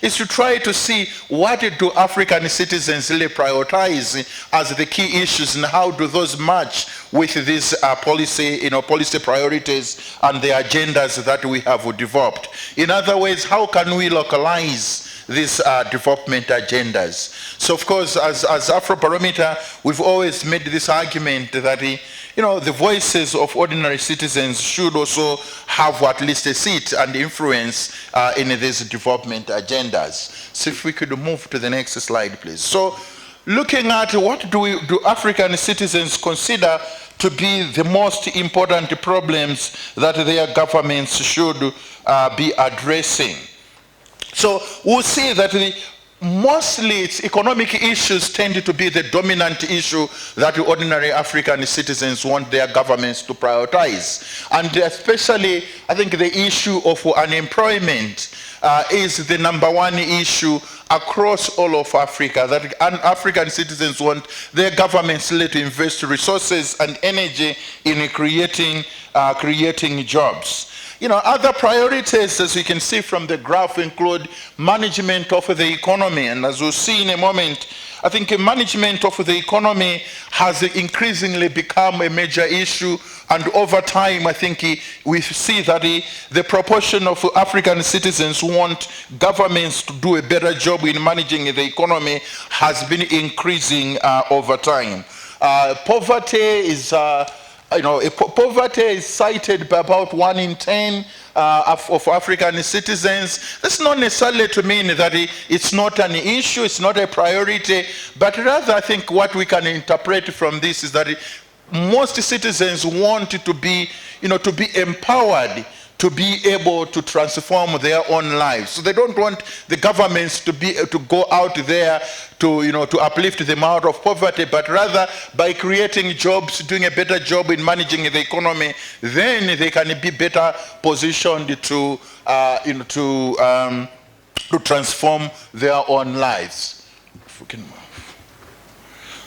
is to try to see what do African citizens really prioritize as the key issues, and how do those match with these policy priorities and the agendas that we have developed. In other words, how can we localize these development agendas? So of course, as Afrobarometer, we've always made this argument that the voices of ordinary citizens should also have at least a seat and influence in these development agendas. So if we could move to the next slide, please. So looking at what do African citizens consider to be the most important problems that their governments should be addressing. So we'll see that mostly it's economic issues tend to be the dominant issue that ordinary African citizens want their governments to prioritize. And especially, I think the issue of unemployment is the #1 issue across all of Africa, that African citizens want their governments to invest resources and energy in creating jobs. Other priorities, as we can see from the graph, include management of the economy. And as we'll see in a moment, I think management of the economy has increasingly become a major issue. And over time, I think we see that the proportion of African citizens who want governments to do a better job in managing the economy has been increasing over time. Poverty is poverty is cited by about 1 in 10 of African citizens. That's not necessarily to mean that it's not an issue, it's not a priority, but rather I think what we can interpret from this is that most citizens want to be empowered to be able to transform their own lives. So they don't want the governments to go out there to uplift them out of poverty, but rather by creating jobs, doing a better job in managing the economy, then they can be better positioned to transform their own lives. If we can move.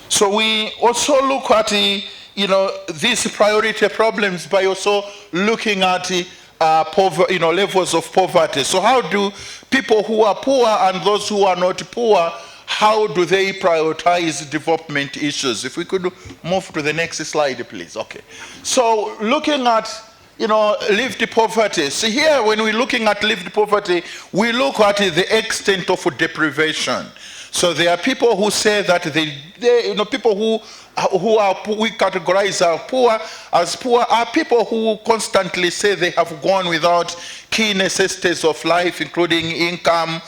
So we also look at these priority problems by also looking at levels of poverty. So how do people who are poor and those who are not poor, how do they prioritize development issues? If we could move to the next slide, please. Okay. So looking at lived poverty. So here, when we're looking at lived poverty, we look at the extent of deprivation. So there are people who say that people who we categorize as poor are people who constantly say they have gone without key necessities of life, including income,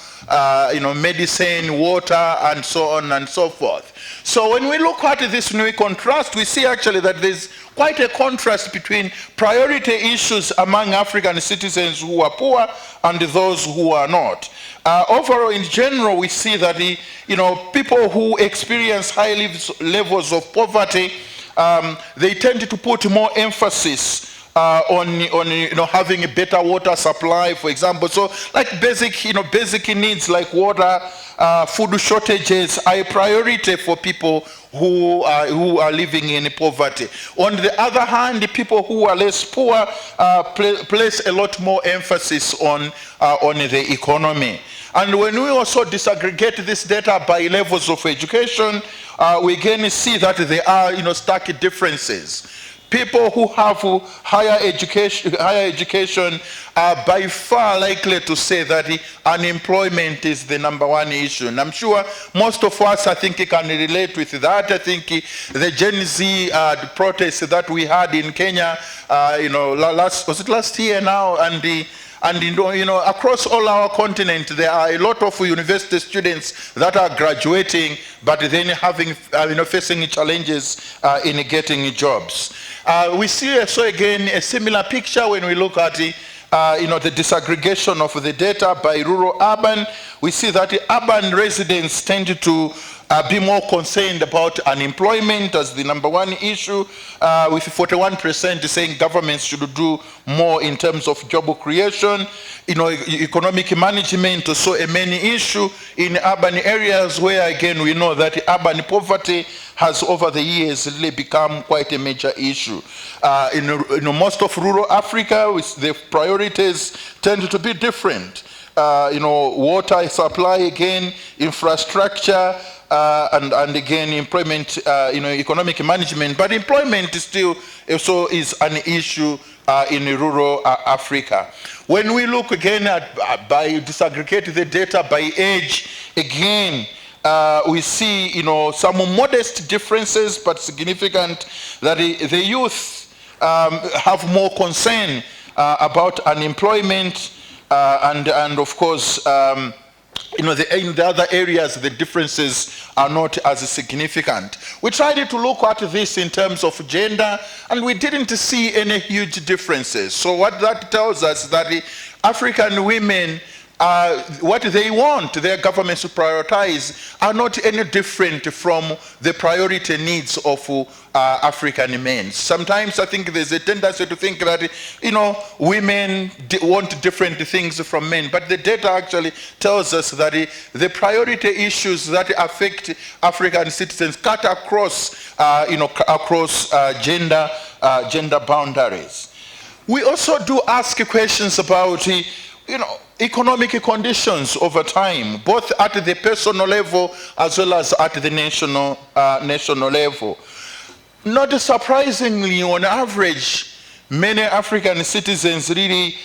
medicine, water, and so on and so forth. So when we look at this and we contrast, we see actually that there's quite a contrast between priority issues among African citizens who are poor and those who are not. Overall, in general, we see that people who experience high levels of poverty, they tend to put more emphasis on having a better water supply, for example. So like basic needs like water, food shortages are a priority for people who are living in poverty. On the other hand, the people who are less poor place a lot more emphasis on the economy. And when we also disaggregate this data by levels of education, we again see that there are stark differences. People who have higher education are by far likely to say that unemployment is the #1 issue. And I'm sure most of us, I think, can relate with that. I think the Gen Z protests that we had in Kenya, was it last year now? And across all our continent, there are a lot of university students that are graduating, but then facing challenges in getting jobs. We see also again a similar picture when we look at the disaggregation of the data by rural-urban. We see that the urban residents tend to be more concerned about unemployment as the #1 issue, with 41% saying governments should do more in terms of job creation. Economic management also a main issue in urban areas, where again we know that urban poverty has over the years really become quite a major issue. In most of rural Africa, the priorities tend to be different. water supply again, infrastructure, and again employment, economic management. But employment still also is an issue in rural Africa. When we look again at disaggregate the data by age, again, we see, some modest differences, but significant, that the youth have more concern about unemployment, and of course, in the other areas, the differences are not as significant. We tried to look at this in terms of gender, and we didn't see any huge differences. So what that tells us that the African women, what they want their governments to prioritize are not any different from the priority needs of African men. Sometimes I think there's a tendency to think that, women want different things from men, but the data actually tells us that the priority issues that affect African citizens cut across, gender boundaries. We also do ask questions about, economic conditions over time, both at the personal level as well as at the national level. Not surprisingly, on average, many African citizens really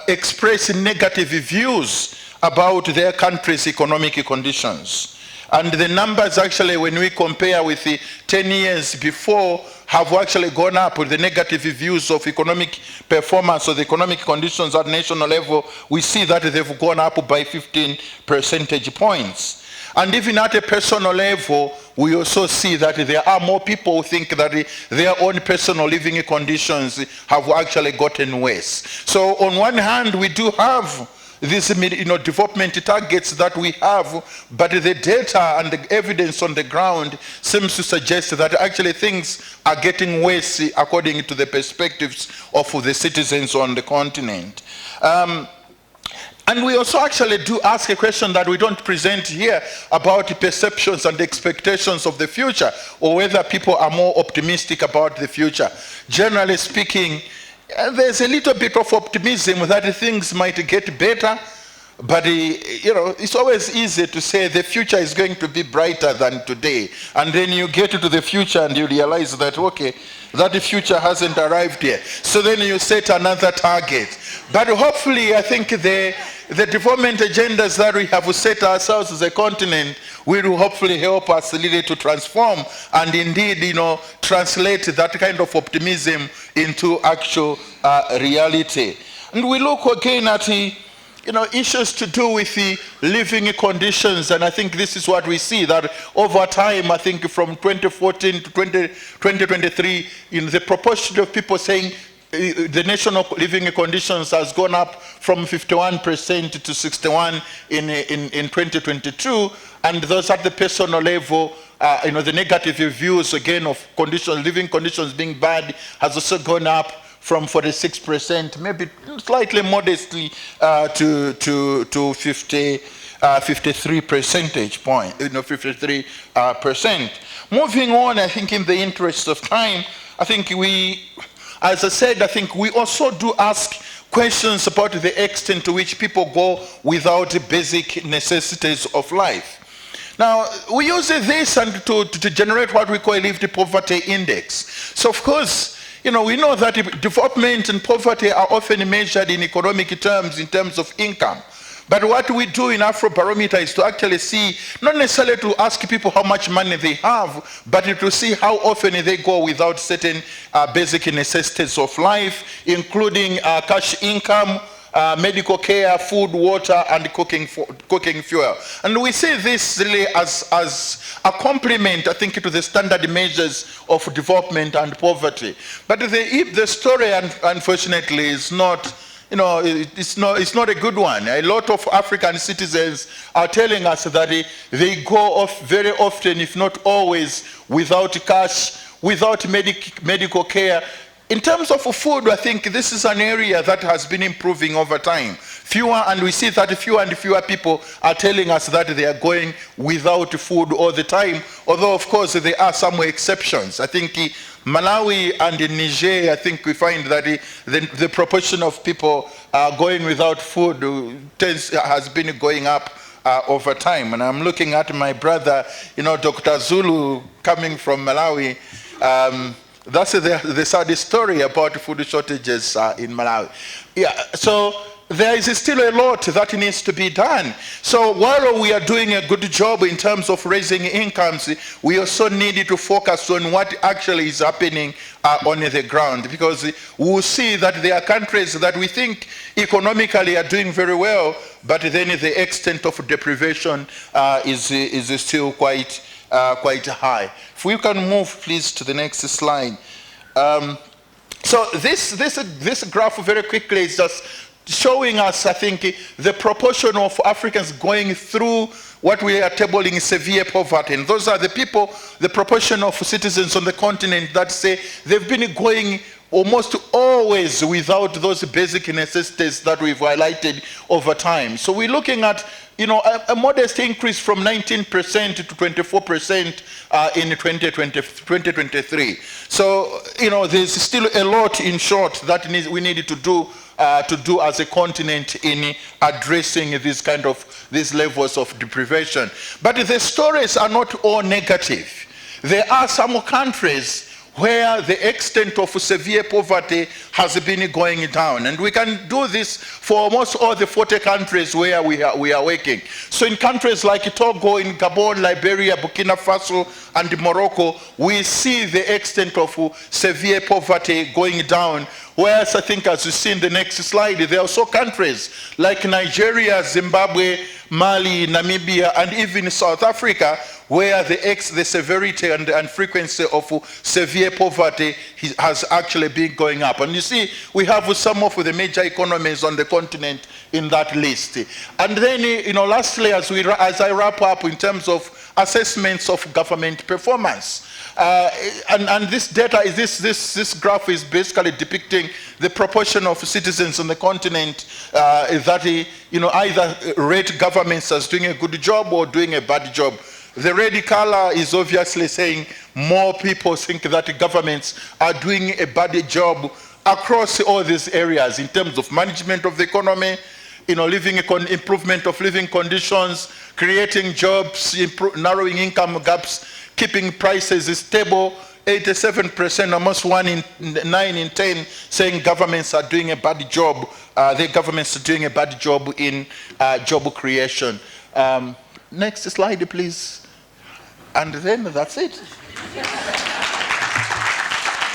express negative views about their country's economic conditions. And the numbers actually, when we compare with the 10 years before, have actually gone up with the negative views of economic performance or the economic conditions at national level. We see that they've gone up by 15 percentage points. And even at a personal level, we also see that there are more people who think that their own personal living conditions have actually gotten worse. So on one hand, we do have these development targets that we have, but the data and the evidence on the ground seems to suggest that actually things are getting worse according to the perspectives of the citizens on the continent. And we also actually do ask a question that we don't present here about the perceptions and expectations of the future, or whether people are more optimistic about the future. Generally speaking, there's a little bit of optimism that things might get better, but it's always easy to say the future is going to be brighter than today. And then you get to the future and you realize that, okay, that the future hasn't arrived yet. So then you set another target. But hopefully, I think the development agendas that we have set ourselves as a continent will hopefully help us really to transform and indeed, translate that kind of optimism into actual reality. And we look again at issues to do with the living conditions, and I think this is what we see, that over time, I think from 2014 to 2023, the proportion of people saying the national living conditions has gone up from 51% to 61% in 2022, and those at the personal level, the negative views again of living conditions being bad has also gone up from 46%, maybe slightly modestly, to 53 percentage point, 53%. Moving on, I think in the interest of time, I think as I said, I think we also do ask questions about the extent to which people go without the basic necessities of life. Now, we use this and to generate what we call a lived poverty index. So, of course, we know that development and poverty are often measured in economic terms, in terms of income. But what we do in Afrobarometer is to actually see, not necessarily to ask people how much money they have, but to see how often they go without certain basic necessities of life, including cash income, medical care, food, water, and cooking fuel. And we see this really as a complement, I think, to the standard measures of development and poverty. But the story, unfortunately, is not, it's not a good one. A lot of African citizens are telling us that they go off very often, if not always, without cash, without medical care, In terms of food, I think this is an area that has been improving over time. And we see that fewer and fewer people are telling us that they are going without food all the time, although of course there are some exceptions. I think Malawi and in Niger, I think we find that the proportion of people going without food has been going up over time. And I'm looking at my brother, Dr. Zulu, coming from Malawi. That's the sad story about food shortages in Malawi. Yeah, so there is still a lot that needs to be done. So while we are doing a good job in terms of raising incomes, we also need to focus on what actually is happening on the ground, because we will see that there are countries that we think economically are doing very well, but then the extent of deprivation is still quite high. If we can move please to the next slide. So this graph very quickly is just showing us, I think, the proportion of Africans going through what we are tabling severe poverty. And those are the people, the proportion of citizens on the continent that say they've been going almost always without those basic necessities that we've highlighted over time. So we're looking at a modest increase from 19% to 24% in 2023. So, there's still a lot, in short, that we need to do as a continent in addressing these levels of deprivation. But the stories are not all negative. There are some countries where the extent of severe poverty has been going down. And we can do this for almost all the 40 countries where we are working. So in countries like Togo, in Gabon, Liberia, Burkina Faso, and Morocco, we see the extent of severe poverty going down. Whereas I think, as you see in the next slide, there are also countries like Nigeria, Zimbabwe, Mali, Namibia, and even South Africa, where the severity and frequency of severe poverty has actually been going up. And you see, we have some of the major economies on the continent in that list. And then, lastly, as I wrap up in terms of assessments of government performance, and this data this graph is basically depicting the proportion of citizens on the continent that either rate governments as doing a good job or doing a bad job. The red color is obviously saying more people think that governments are doing a bad job across all these areas in terms of management of the economy, improvement of living conditions, creating jobs, narrowing income gaps, keeping prices stable. 87%, almost 1 in 9 in 10, saying governments are doing a bad job. The governments are doing a bad job in job creation. Next slide, please. And then that's it.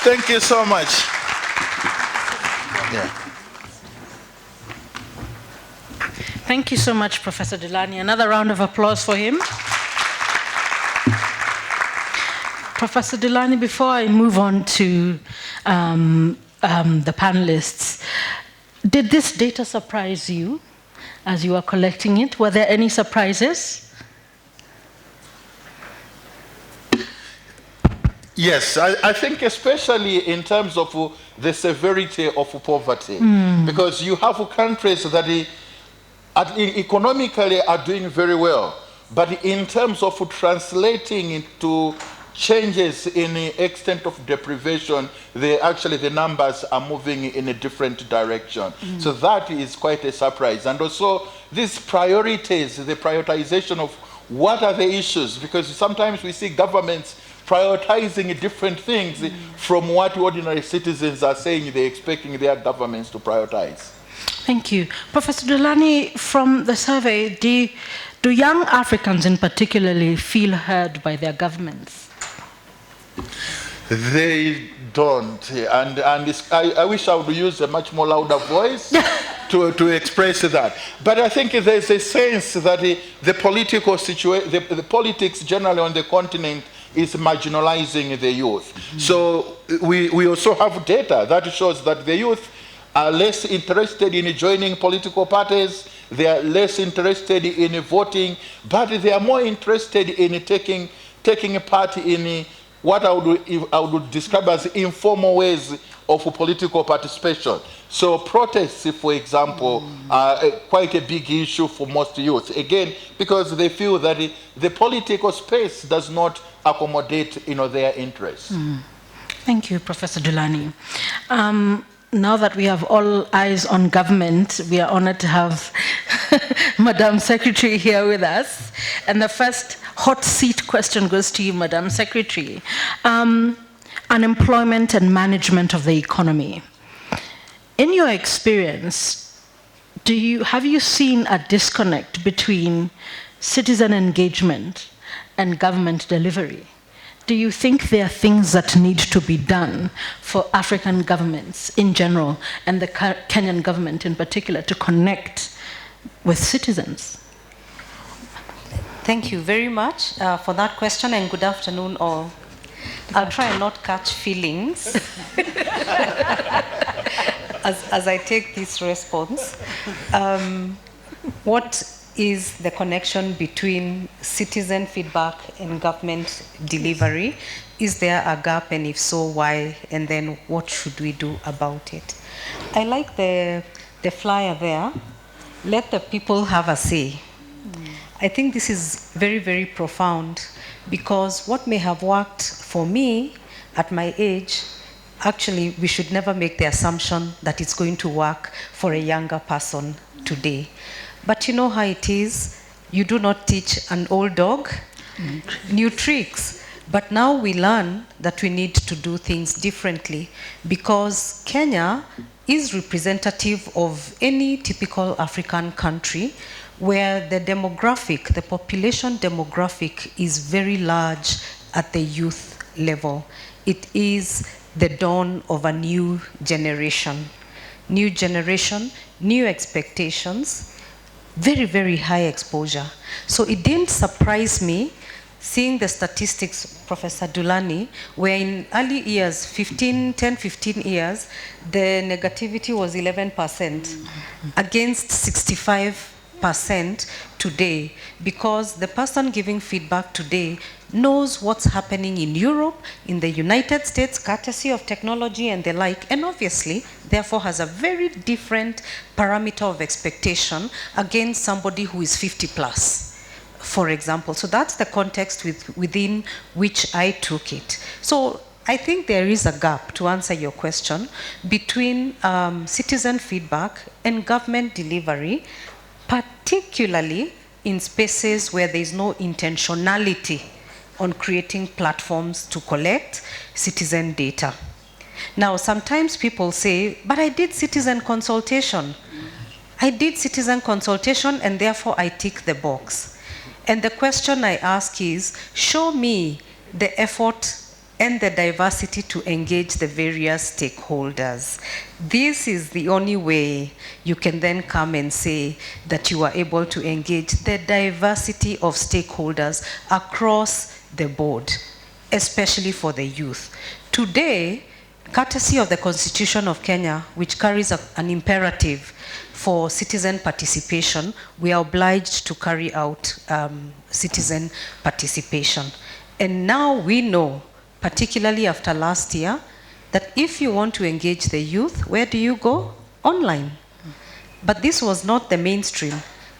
Thank you so much. Yeah. Thank you so much, Professor Dulani. Another round of applause for him. Professor Dulani, before I move on to the panelists, did this data surprise you as you were collecting it? Were there any surprises? Yes, I think especially in terms of the severity of poverty, because you have countries that economically are doing very well, but in terms of translating into changes in the extent of deprivation, the numbers are moving in a different direction. So that is quite a surprise. And also these priorities, the prioritization of what are the issues, because sometimes we see governments prioritizing different things from what ordinary citizens are saying they're expecting their governments to prioritize. Thank you. Professor Dulani, from the survey, do young Africans in particularly feel heard by their governments? They don't, and I wish I would use a much more louder voice to express that. But I think there's a sense that the political situation, the politics generally on the continent is marginalizing the youth. So we also have data that shows that the youth are less interested in joining political parties, they are less interested in voting, but they are more interested in taking part in what I would describe as informal ways of political participation. So protests, for example, are quite a big issue for most youth. Again, because they feel that the political space does not accommodate, their interests. Thank you, Professor Dulani. Now that we have all eyes on government, we are honored to have Madam Secretary here with us. And the first hot seat question goes to you, Madam Secretary. Unemployment and management of the economy. In your experience, have you seen a disconnect between citizen engagement and government delivery? Do you think there are things that need to be done for African governments in general and the Kenyan government in particular to connect with citizens? Thank you very much for that question, and good afternoon all. I'll try and not catch feelings as I take this response. What is the connection between citizen feedback and government delivery? Is there a gap, and if so, why? And then what should we do about it? I like the flyer there. Let the people have a say. I think this is very, very profound, because what may have worked for me at my age, actually, we should never make the assumption that it's going to work for a younger person today. But you know how it is. You do not teach an old dog new tricks. But now we learn that we need to do things differently, because Kenya is representative of any typical African country where the demographic, the population demographic is very large at the youth level. It is the dawn of a new generation. New generation, new expectations, very, very high exposure. So it didn't surprise me seeing the statistics, Professor Dulani, where in early years, 10, 15 years, the negativity was 11% against 65% today, because the person giving feedback today knows what's happening in Europe, in the United States, courtesy of technology and the like, and obviously, therefore, has a very different parameter of expectation against somebody who is 50 plus, for example. So that's the context within which I took it. So I think there is a gap, to answer your question, between citizen feedback and government delivery, particularly in spaces where there is no intentionality on creating platforms to collect citizen data. Now, sometimes people say, but I did citizen consultation. I did citizen consultation, and therefore I tick the box. And the question I ask is, show me the effort and the diversity to engage the various stakeholders. This is the only way you can then come and say that you are able to engage the diversity of stakeholders across the board, especially for the youth. Today, courtesy of the Constitution of Kenya, which carries an imperative for citizen participation, we are obliged to carry out citizen participation. And now we know, particularly after last year, that if you want to engage the youth, where do you go? Online. But this was not the mainstream.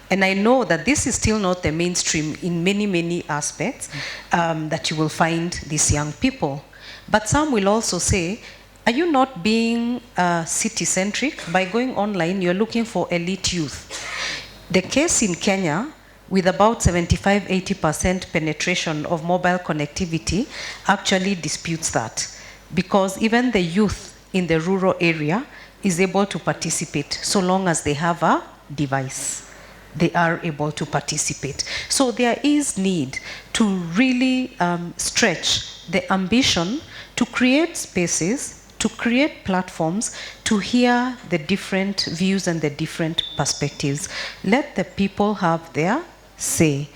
And I know that this is still not the mainstream in many, many aspects that you will find these young people. But some will also say, are you not being city-centric? By going online, you're looking for elite youth. The case in Kenya, with about 75-80% penetration of mobile connectivity, actually disputes that. Because even the youth in the rural area is able to participate so long as they have a device. They are able to participate. So there is need to really stretch the ambition to create spaces, to create platforms, to hear the different views and the different perspectives. Let the people have their say.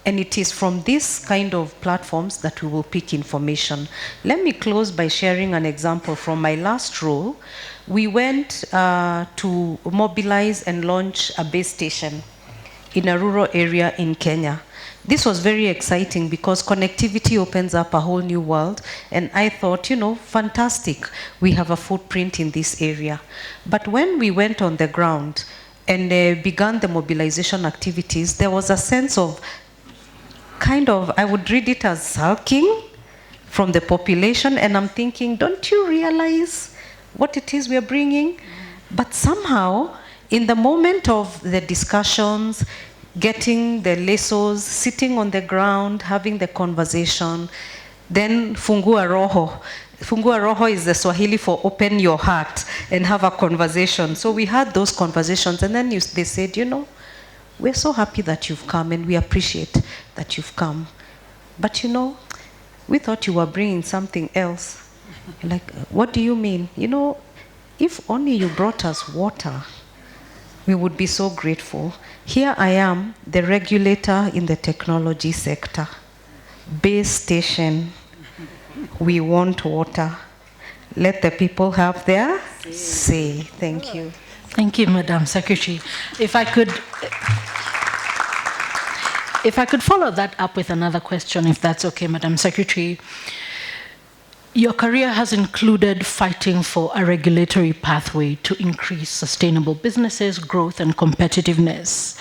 And it is from this kind of platforms that we will pick information. Let me close by sharing an example from my last role. We went to mobilize and launch a base station in a rural area in Kenya. This was very exciting because connectivity opens up a whole new world. And I thought, fantastic, we have a footprint in this area. But when we went on the ground and began the mobilization activities, there was a sense of I would read it as sulking from the population. And I'm thinking, don't you realize what it is we're bringing? But somehow, in the moment of the discussions, getting the lesos, sitting on the ground, having the conversation, then fungua roho. Fungua roho is the Swahili for open your heart and have a conversation. So we had those conversations, and then they said, we're so happy that you've come and we appreciate that you've come. But we thought you were bringing something else. Like, what do you mean? If only you brought us water, we would be so grateful. Here I am, the regulator in the technology sector. Base station, we want water. Let the people have their say. Thank you. Thank you, Madam Secretary. If I could follow that up with another question, if that's okay, Madam Secretary. Your career has included fighting for a regulatory pathway to increase sustainable businesses, growth, and competitiveness.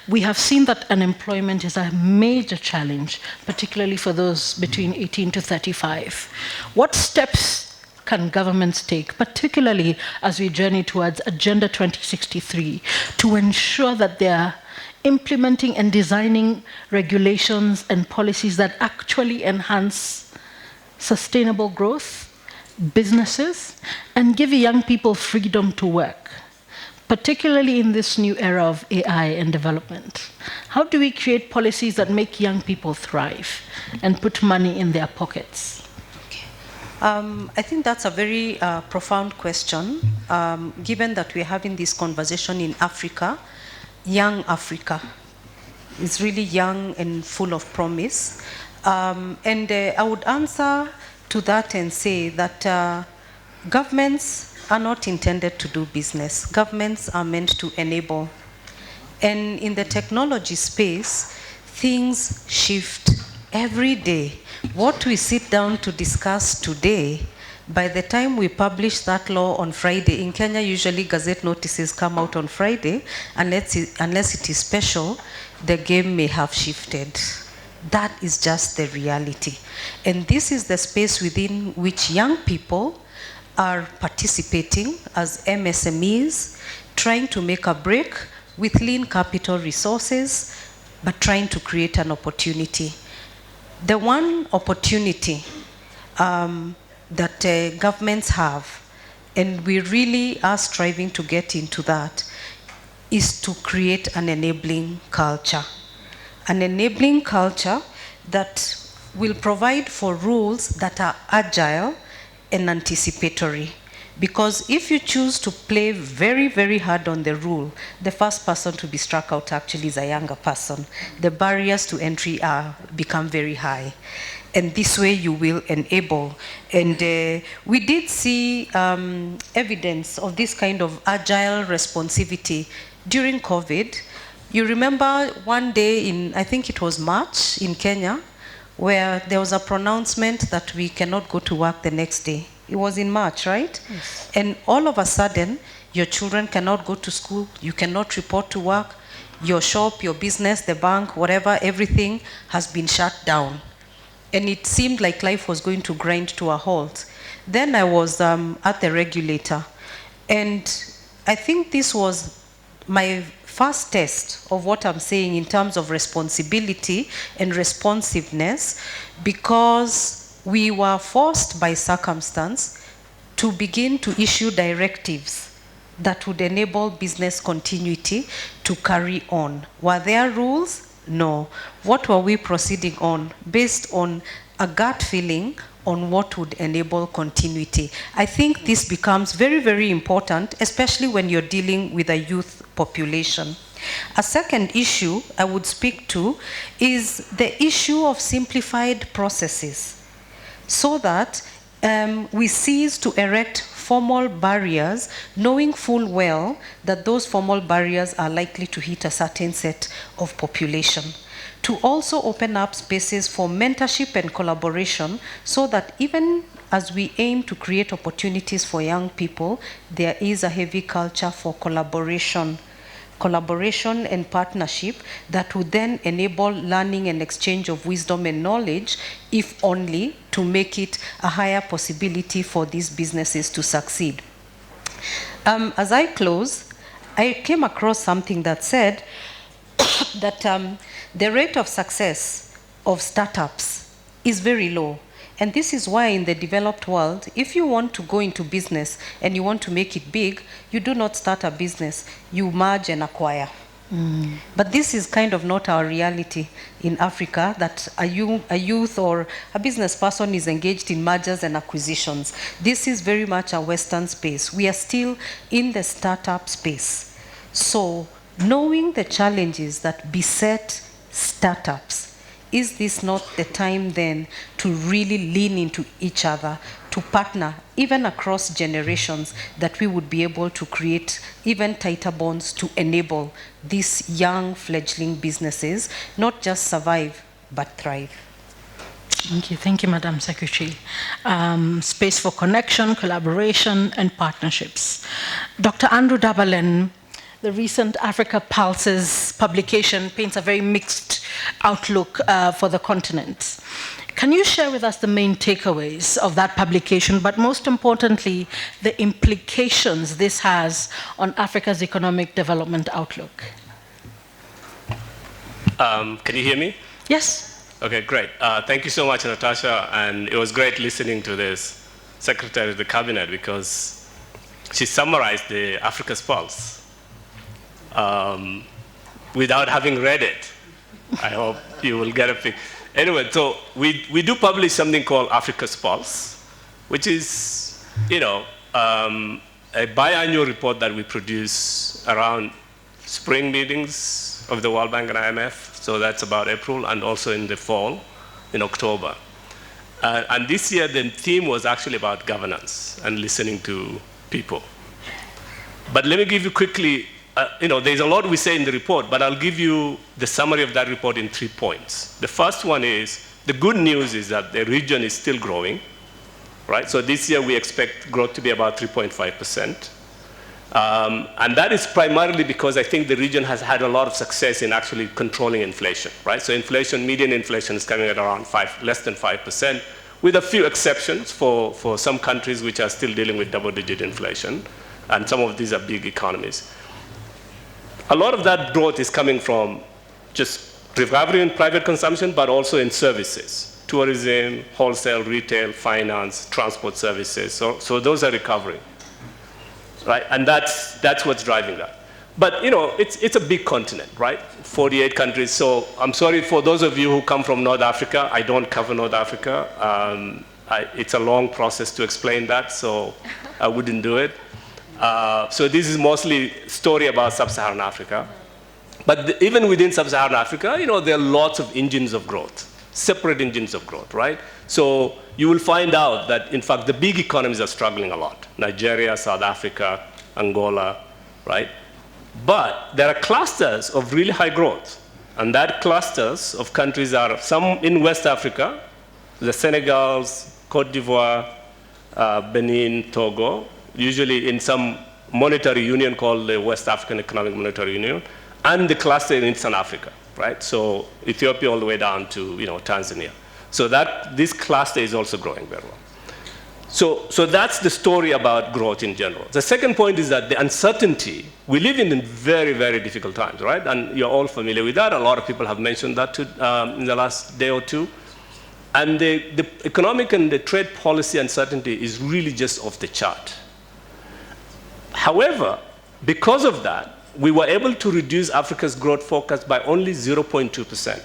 We have seen that unemployment is a major challenge, particularly for those between 18 to 35. What steps can governments take, particularly as we journey towards Agenda 2063, to ensure that they are implementing and designing regulations and policies that actually enhance sustainable growth, businesses, and give young people freedom to work, particularly in this new era of AI and development? How do we create policies that make young people thrive and put money in their pockets? Okay. I think that's a very profound question, given that we're having this conversation in Africa. Young Africa is really young and full of promise. And I would answer to that and say that governments are not intended to do business. Governments are meant to enable. And in the technology space, things shift every day. What we sit down to discuss today, by the time we publish that law on Friday, in Kenya usually gazette notices come out on Friday, unless it is special, the game may have shifted. That is just the reality. And this is the space within which young people are participating as MSMEs, trying to make a break with lean capital resources, but trying to create an opportunity. The one opportunity that governments have, and we really are striving to get into that, is to create an enabling culture. An enabling culture that will provide for rules that are agile and anticipatory. Because if you choose to play very, very hard on the rule, the first person to be struck out actually is a younger person. The barriers to entry become very high. And this way you will enable. And we did see evidence of this kind of agile responsivity during COVID. You remember one day in, I think it was March in Kenya, where there was a pronouncement that we cannot go to work the next day. It was in March, right? Yes. And all of a sudden, your children cannot go to school, you cannot report to work, your shop, your business, the bank, whatever, everything has been shut down. And it seemed like life was going to grind to a halt. Then I was at the regulator, and I think this was my first test of what I'm saying in terms of responsibility and responsiveness, because we were forced by circumstance to begin to issue directives that would enable business continuity to carry on. Were there rules? No. What were we proceeding on? Based on a gut feeling on what would enable continuity. I think this becomes very, very important, especially when you're dealing with a youth population. A second issue I would speak to is the issue of simplified processes, so that we cease to erect formal barriers, knowing full well that those formal barriers are likely to hit a certain set of population. To also open up spaces for mentorship and collaboration so that even as we aim to create opportunities for young people, there is a heavy culture for collaboration and partnership that would then enable learning and exchange of wisdom and knowledge, if only to make it a higher possibility for these businesses to succeed. As I close, I came across something that said that the rate of success of startups is very low. And this is why in the developed world, if you want to go into business and you want to make it big, you do not start a business, you merge and acquire. But this is kind of not our reality in Africa, that a youth or a business person is engaged in mergers and acquisitions. This is very much a Western space. We are still in the startup space. So knowing the challenges that beset startups, is this not the time then to really lean into each other, to partner, even across generations, that we would be able to create even tighter bonds to enable these young fledgling businesses not just survive, but thrive? Thank you, Madam Secretary. Space for connection, collaboration, and partnerships. Dr. Andrew Dabalen, the recent Africa Pulses publication paints a very mixed outlook for the continent. Can you share with us the main takeaways of that publication, but most importantly, the implications this has on Africa's economic development outlook? Can you hear me? Yes. Okay, great. Thank you so much, Natasha. And it was great listening to this Secretary of the Cabinet, because she summarized the Africa's Pulse without having read it. I hope you will get a pic. Anyway, so we do publish something called Africa's Pulse, which is, a biannual report that we produce around spring meetings of the World Bank and IMF. So that's about April, and also in the fall, in October. And this year, the theme was actually about governance and listening to people. But let me give you quickly, there's a lot we say in the report, but I'll give you the summary of that report in 3 points. The first one is, the good news is that the region is still growing, right? So this year we expect growth to be about 3.5%. And that is primarily because I think the region has had a lot of success in actually controlling inflation, right? So inflation, median inflation is coming at around less than 5%, with a few exceptions for some countries which are still dealing with double-digit inflation. And some of these are big economies. A lot of that growth is coming from just recovery in private consumption, but also in services, tourism, wholesale, retail, finance, transport services. So those are recovering, right? And that's what's driving that. But it's a big continent, right? 48 countries. So I'm sorry for those of you who come from North Africa. I don't cover North Africa. It's a long process to explain that, so I wouldn't do it. So this is mostly story about Sub-Saharan Africa. But even within Sub-Saharan Africa, there are lots of engines of growth, separate engines of growth, right? So you will find out that, in fact, the big economies are struggling a lot. Nigeria, South Africa, Angola, right? But there are clusters of really high growth. And that clusters of countries are some in West Africa, the Senegals, Cote d'Ivoire, Benin, Togo, usually in some monetary union called the West African Economic Monetary Union, and the cluster in Eastern Africa, right? So Ethiopia all the way down to Tanzania. So this cluster is also growing very well. So that's the story about growth in general. The second point is that the uncertainty, we live in very, very difficult times, right? And you're all familiar with that. A lot of people have mentioned that in the last day or two. And the economic and the trade policy uncertainty is really just off the chart. However, because of that, we were able to reduce Africa's growth forecast by only 0.2%.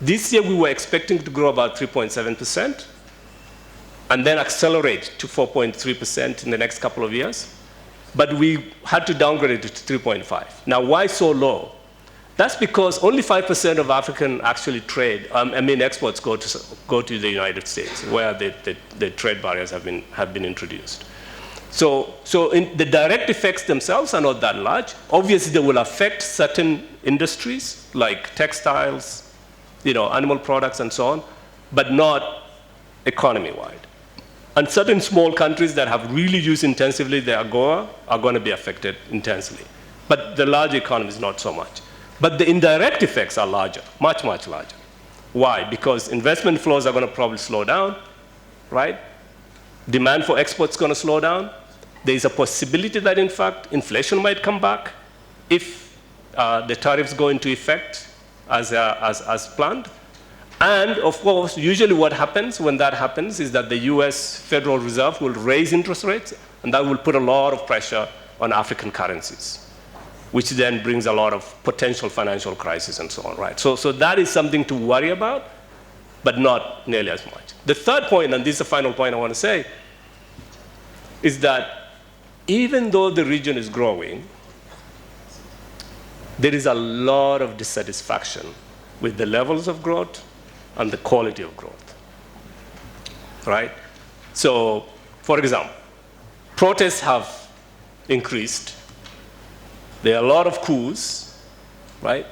This year, we were expecting to grow about 3.7%, and then accelerate to 4.3% in the next couple of years. But we had to downgrade it to 3.5. Now, why so low? That's because only 5% of African actually trade, exports go to the United States, where the trade barriers have been introduced. So the direct effects themselves are not that large. Obviously, they will affect certain industries like textiles, animal products and so on, but not economy-wide. And certain small countries that have really used intensively their AGOA are going to be affected intensely. But the large economies, not so much. But the indirect effects are larger, much, much larger. Why? Because investment flows are going to probably slow down, right? Demand for exports is going to slow down. There is a possibility that, in fact, inflation might come back if the tariffs go into effect as planned. And, of course, usually what happens when that happens is that the US Federal Reserve will raise interest rates, and that will put a lot of pressure on African currencies, which then brings a lot of potential financial crisis and so on, right? So that is something to worry about, but not nearly as much. The third point, and this is the final point I want to say, is that even though the region is growing, there is a lot of dissatisfaction with the levels of growth and the quality of growth, right? So, for example, protests have increased. There are a lot of coups, right?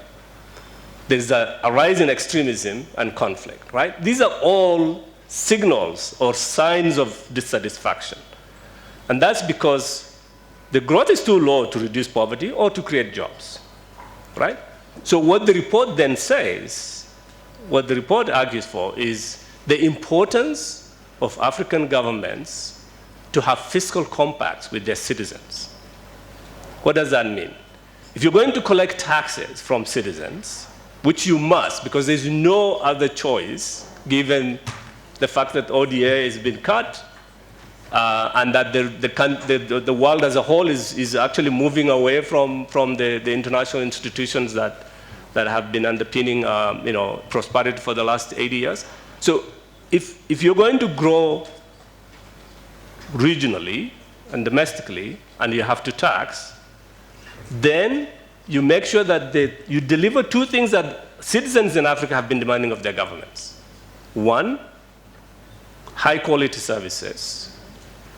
There's a rise in extremism and conflict, right? These are all signals or signs of dissatisfaction. And that's because the growth is too low to reduce poverty or to create jobs, right? So what the report then says, what the report argues for is the importance of African governments to have fiscal compacts with their citizens. What does that mean? If you're going to collect taxes from citizens, which you must, because there's no other choice, given the fact that ODA has been cut, and that the world as a whole is actually moving away from the international institutions that have been underpinning prosperity for the last 80 years. So if you're going to grow regionally and domestically, and you have to tax, then you make sure that you deliver two things that citizens in Africa have been demanding of their governments. One, high quality services,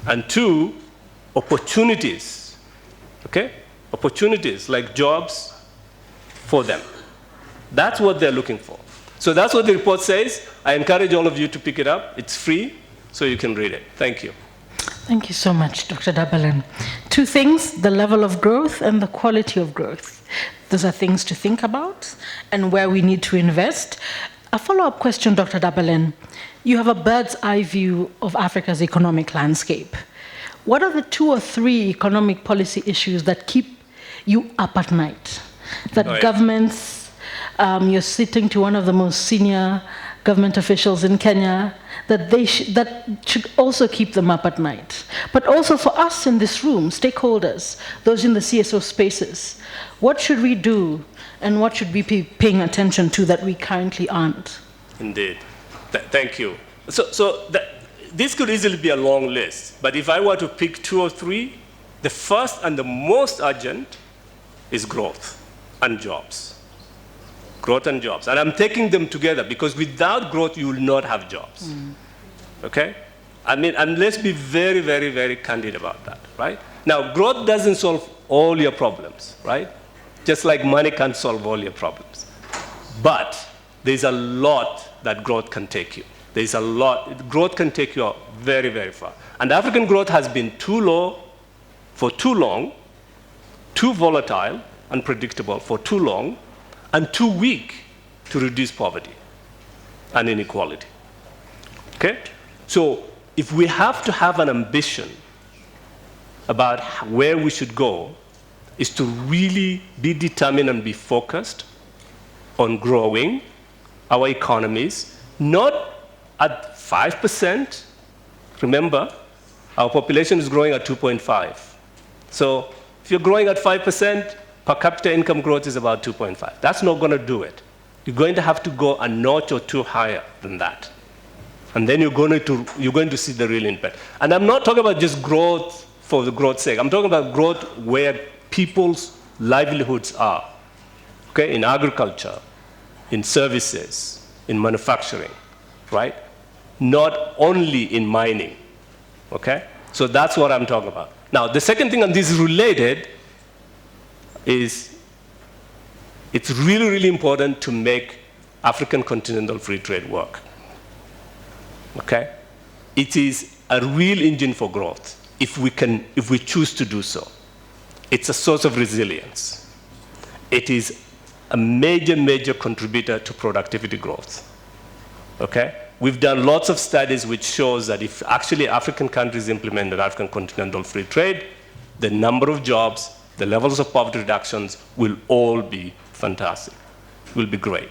and two, opportunities, okay? Opportunities like jobs for them. That's what they're looking for. So that's what the report says. I encourage all of you to pick it up. It's free, so you can read it. Thank you. Thank you so much, Dr. Dabalen. Two things, the level of growth and the quality of growth. Those are things to think about and where we need to invest. A follow-up question, Dr. Dabalen. You have a bird's eye view of Africa's economic landscape. What are the 2 or 3 economic policy issues that keep you up at night? That governments, you're sitting to one of the most senior government officials in Kenya, that should also keep them up at night. But also for us in this room, stakeholders, those in the CSO spaces, what should we do and what should we be paying attention to that we currently aren't? Indeed. Thank you. So this could easily be a long list, but if I were to pick 2 or 3, the first and the most urgent is growth and jobs. Growth and jobs. And I'm taking them together because without growth, you will not have jobs. Okay? I mean, and let's be very, very, very candid about that, right? Now, growth doesn't solve all your problems, right? Just like money can't solve all your problems. But there's a lot that growth can take you. There's a lot. Growth can take you very, very far. And African growth has been too low for too long, too volatile, unpredictable for too long, and too weak to reduce poverty and inequality. Okay? So if we have to have an ambition about where we should go, is to really be determined and be focused on growing our economies, not at 5%. Remember, our population is growing at 2.5. So if you're growing at 5%, per capita income growth is about 2.5. That's not going to do it. You're going to have to go a notch or 2 higher than that. And then you're going to see the real impact. And I'm not talking about just growth for the growth's sake. I'm talking about growth where people's livelihoods are, okay? In agriculture, in services, in manufacturing, right? Not only in mining, okay? So that's what I'm talking about. Now, the second thing, and this is related, is it's really, really important to make African continental free trade work. Okay? It is a real engine for growth if we choose to do so. It's a source of resilience. It is a major, major contributor to productivity growth. Okay? We've done lots of studies which shows that if actually African countries implemented African continental free trade, the number of jobs, the levels of poverty reductions will all be fantastic, will be great,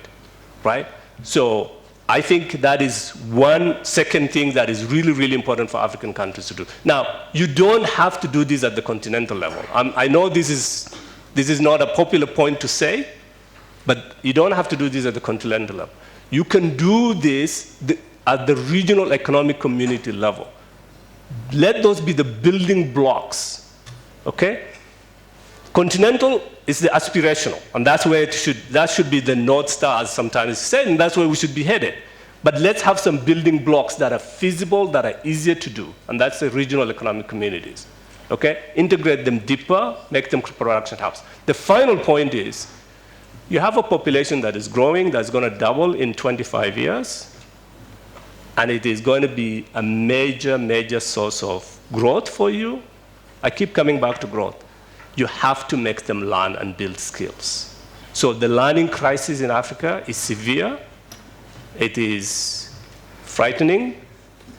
right? So I think that is one second thing that is really, really important for African countries to do. Now, you don't have to do this at the continental level. I know this is not a popular point to say, but you don't have to do this at the continental level. You can do this at the regional economic community level. Let those be the building blocks, okay? Continental is the aspirational, and that's where that should be the North Star, as sometimes said, and that's where we should be headed. But let's have some building blocks that are feasible, that are easier to do, and that's the regional economic communities, okay? Integrate them deeper, make them production hubs. The final point is, you have a population that is growing, that's going to double in 25 years, and it is going to be a major, major source of growth for you. I keep coming back to growth. You have to make them learn and build skills. So the learning crisis in Africa is severe. It is frightening,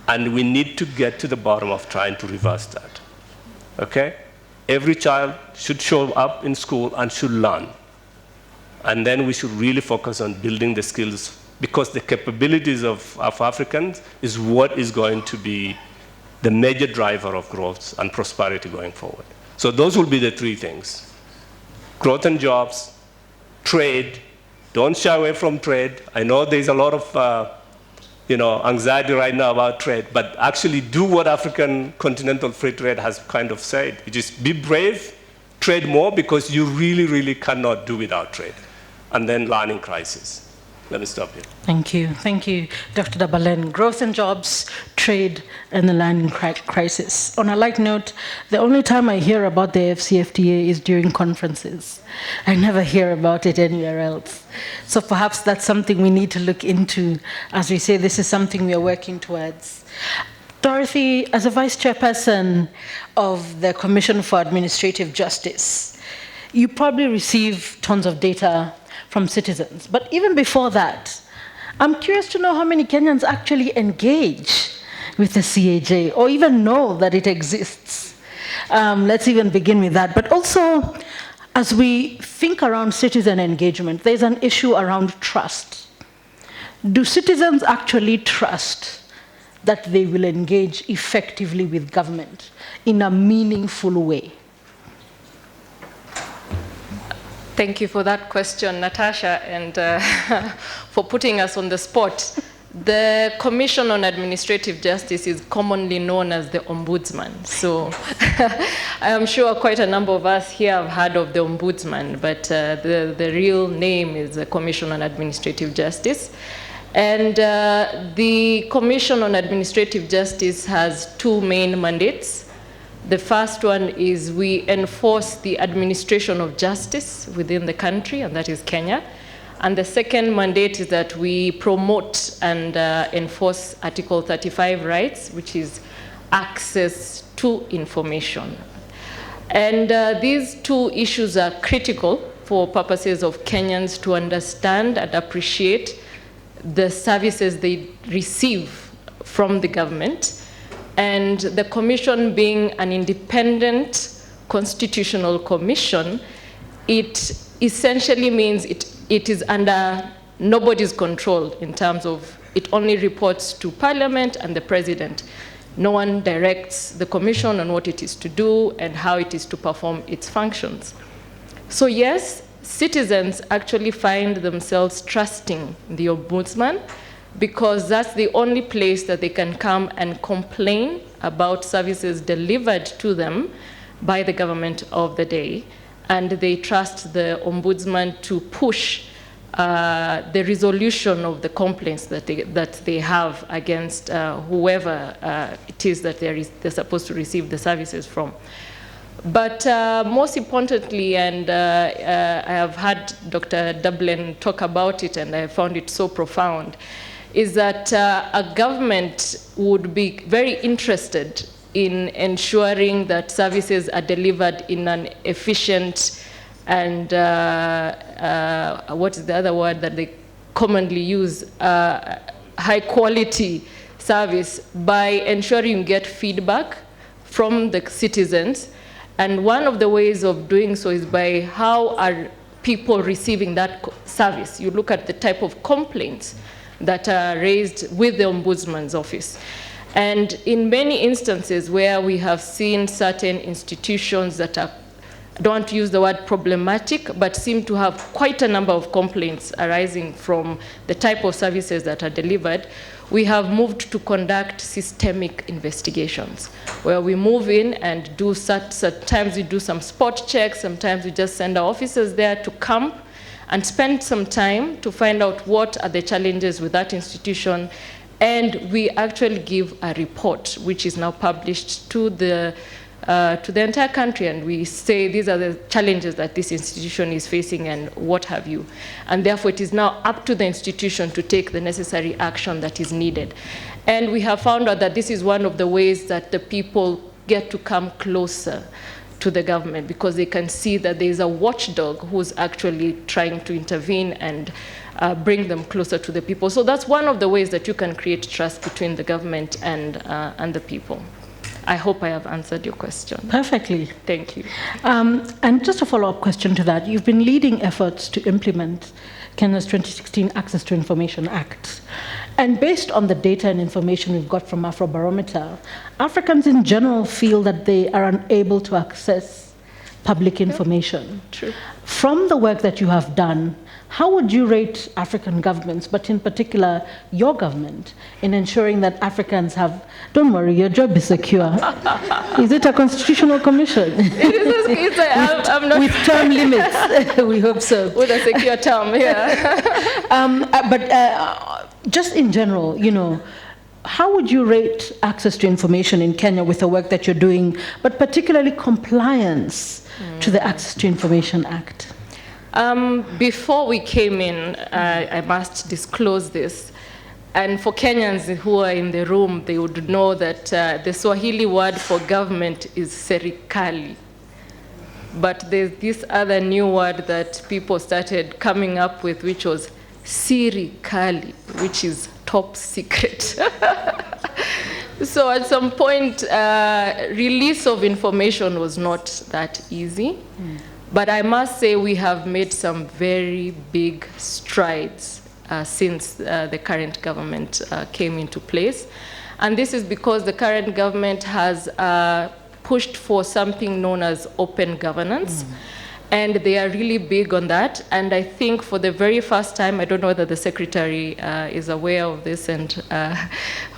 and we need to get to the bottom of trying to reverse that, okay? Every child should show up in school and should learn. And then we should really focus on building the skills, because the capabilities of Africans is what is going to be the major driver of growth and prosperity going forward. So those will be the three things: growth and jobs, trade. Don't shy away from trade. I know there's a lot of anxiety right now about trade, but actually do what African continental free trade has kind of said. You just be brave, trade more, because you really, really cannot do without trade. And then learning crisis. Let me stop here. Thank you. Thank you, Dr. Dabalen. Growth and jobs, trade, and the learning crisis. On a light note, the only time I hear about the AfCFTA is during conferences. I never hear about it anywhere else. So perhaps that's something we need to look into. As we say, this is something we are working towards. Dorothy, as a Vice Chairperson of the Commission for Administrative Justice, you probably receive tons of data from citizens. But even before that, I'm curious to know how many Kenyans actually engage with the CAJ or even know that it exists. Let's even begin with that. But also, as we think around citizen engagement, there's an issue around trust. Do citizens actually trust that they will engage effectively with government in a meaningful way? Thank you for that question, Natasha, and for putting us on the spot. The Commission on Administrative Justice is commonly known as the Ombudsman. So I am sure quite a number of us here have heard of the Ombudsman, but the real name is the Commission on Administrative Justice. And the Commission on Administrative Justice has two main mandates. The first one is we enforce the administration of justice within the country, and that is Kenya. And the second mandate is that we promote and enforce Article 35 rights, which is access to information. And these two issues are critical for purposes of Kenyans to understand and appreciate the services they receive from the government. And the commission being an independent constitutional commission, it essentially means it is under nobody's control in terms of it only reports to Parliament and the President. No one directs the commission on what it is to do and how it is to perform its functions. So yes, citizens actually find themselves trusting the Ombudsman, because that's the only place that they can come and complain about services delivered to them by the government of the day. And they trust the Ombudsman to push the resolution of the complaints that they have against whoever it is that they're supposed to receive the services from. But most importantly, and I have had Dr. Dabalen talk about it, and I found it so profound, is that a government would be very interested in ensuring that services are delivered in an efficient and what is the other word that they commonly use, high quality service, by ensuring you get feedback from the citizens. And one of the ways of doing so is by how are people receiving that service. You look at the type of complaints that are raised with the Ombudsman's office. And in many instances where we have seen certain institutions that are, I don't want to use the word problematic, but seem to have quite a number of complaints arising from the type of services that are delivered, we have moved to conduct systemic investigations, where we move in and do sometimes we do some spot checks, sometimes we just send our officers there to camp and spend some time to find out what are the challenges with that institution. And we actually give a report, which is now published to the entire country, and we say these are the challenges that this institution is facing and what have you. And therefore, it is now up to the institution to take the necessary action that is needed. And we have found out that this is one of the ways that the people get to come closer to the government, because they can see that there is a watchdog who's actually trying to intervene and bring them closer to the people. So that's one of the ways that you can create trust between the government and the people. I hope I have answered your question. Perfectly. Thank you. And just a follow-up question to that. You've been leading efforts to implement Kenya's 2016 Access to Information Act. And based on the data and information we've got from Afrobarometer, Africans in general feel that they are unable to access public information. True. From the work that you have done, how would you rate African governments, but in particular your government, in ensuring that Africans have, don't worry, your job is secure. Is it a constitutional commission? It is, I'm not with term limits, we hope so. With a secure term, yeah. But just in general, you know, how would you rate access to information in Kenya with the work that you're doing, but particularly compliance to the Access to Information Act? Before we came in, I must disclose this, and for Kenyans who are in the room, they would know that the Swahili word for government is serikali. But there's this other new word that people started coming up with, which was sirikali, which is top secret. So at some point, release of information was not that easy. But I must say we have made some very big strides since the current government came into place. And this is because the current government has pushed for something known as open governance. And they are really big on that. And I think for the very first time, I don't know whether the Secretary is aware of this, and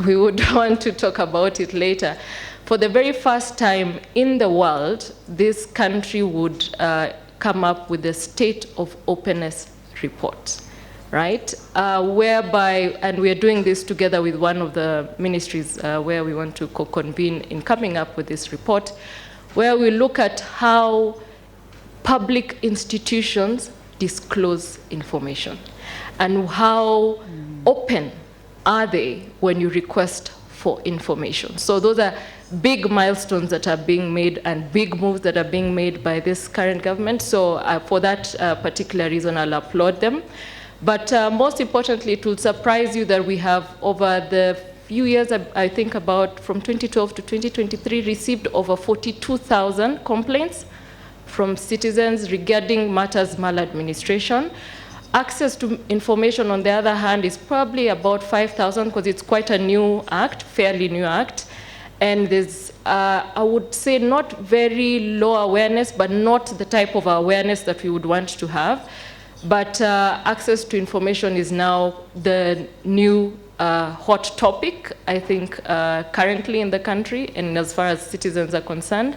we would want to talk about it later. For the very first time in the world, this country would come up with a State of Openness report, right? Whereby, and we are doing this together with one of the ministries where we want to co-convene in coming up with this report, where we look at how public institutions disclose information and how open are they when you request for information. So those are big milestones that are being made and big moves that are being made by this current government. So for that particular reason, I'll applaud them. But most importantly, it will surprise you that we have, over the few years, I think about from 2012 to 2023, received over 42,000 complaints from citizens regarding matters maladministration. Access to information, on the other hand, is probably about 5,000, because it's quite a new act, fairly new act. And there's, I would say, not very low awareness, but not the type of awareness that we would want to have. But access to information is now the new hot topic, I think, currently in the country, and as far as citizens are concerned.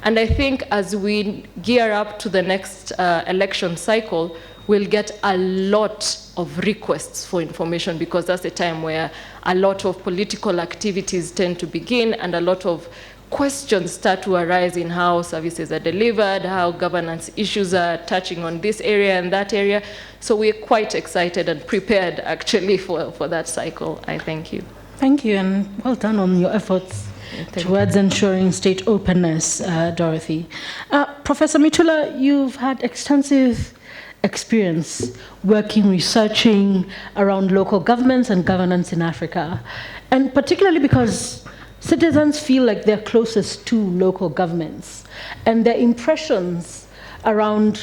And I think as we gear up to the next election cycle, we'll get a lot of requests for information, because that's the time where a lot of political activities tend to begin, and a lot of questions start to arise in how services are delivered, how governance issues are touching on this area and that area. So we're quite excited and prepared actually for that cycle. I thank you. Thank you, and well done on your efforts towards ensuring state openness, Dorothy. Professor Mitullah, you've had extensive experience working, researching around local governments and governance in Africa, and particularly because citizens feel like they're closest to local governments, and their impressions around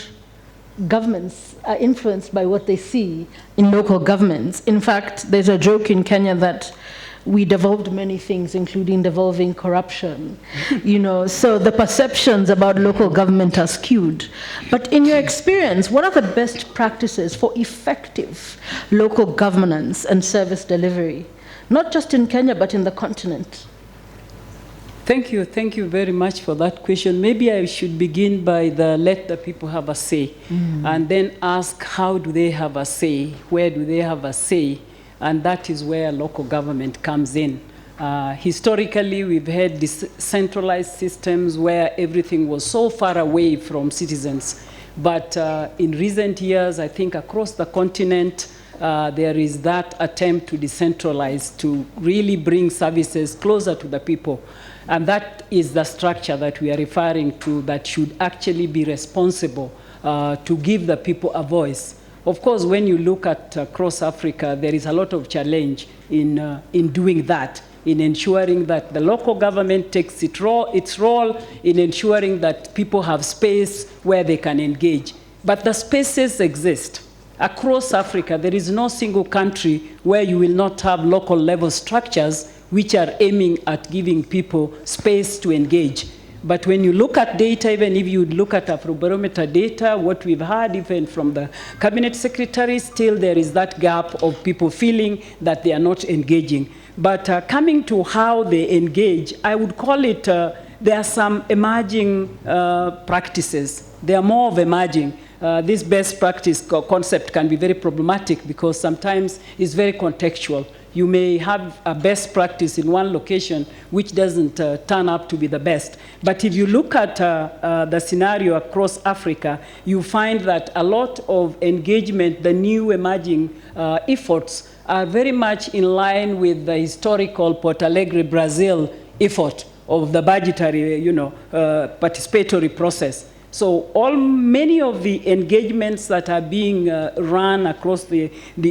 governments are influenced by what they see in local governments. In fact, there's a joke in Kenya that we devolved many things, including devolving corruption. So the perceptions about local government are skewed. But in your experience, what are the best practices for effective local governance and service delivery, not just in Kenya, but in the continent? Thank you very much for that question. Maybe I should begin by let the people have a say, and then ask how do they have a say, where do they have a say, and that is where local government comes in. Historically, we've had decentralized systems where everything was so far away from citizens. But in recent years, I think across the continent, there is that attempt to decentralize, to really bring services closer to the people. And that is the structure that we are referring to that should actually be responsible to give the people a voice. Of course, when you look at across Africa, there is a lot of challenge in doing that, in ensuring that the local government takes its role in ensuring that people have space where they can engage. But the spaces exist. Across Africa, there is no single country where you will not have local level structures which are aiming at giving people space to engage. But when you look at data, even if you look at Afrobarometer data, what we've heard even from the cabinet secretary, still there is that gap of people feeling that they are not engaging. But coming to how they engage, I would call it, there are some emerging practices. They are more of emerging. This best practice concept can be very problematic because sometimes it's very contextual. You may have a best practice in one location which doesn't turn up to be the best. But if you look at the scenario across Africa, you find that a lot of engagement, the new emerging efforts, are very much in line with the historical Porto Alegre, Brazil effort of the budgetary, participatory process. So many of the engagements that are being run across the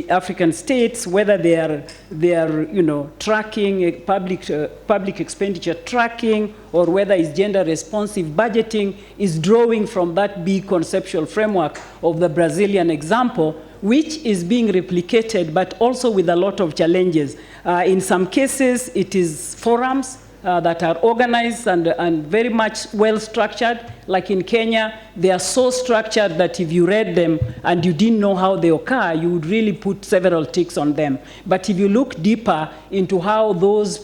African states, whether they are tracking public expenditure tracking, or whether it's gender responsive budgeting, is drawing from that big conceptual framework of the Brazilian example, which is being replicated, but also with a lot of challenges. In some cases, it is forums that are organized and very much well-structured. Like in Kenya, they are so structured that if you read them and you didn't know how they occur, you would really put several ticks on them. But if you look deeper into how those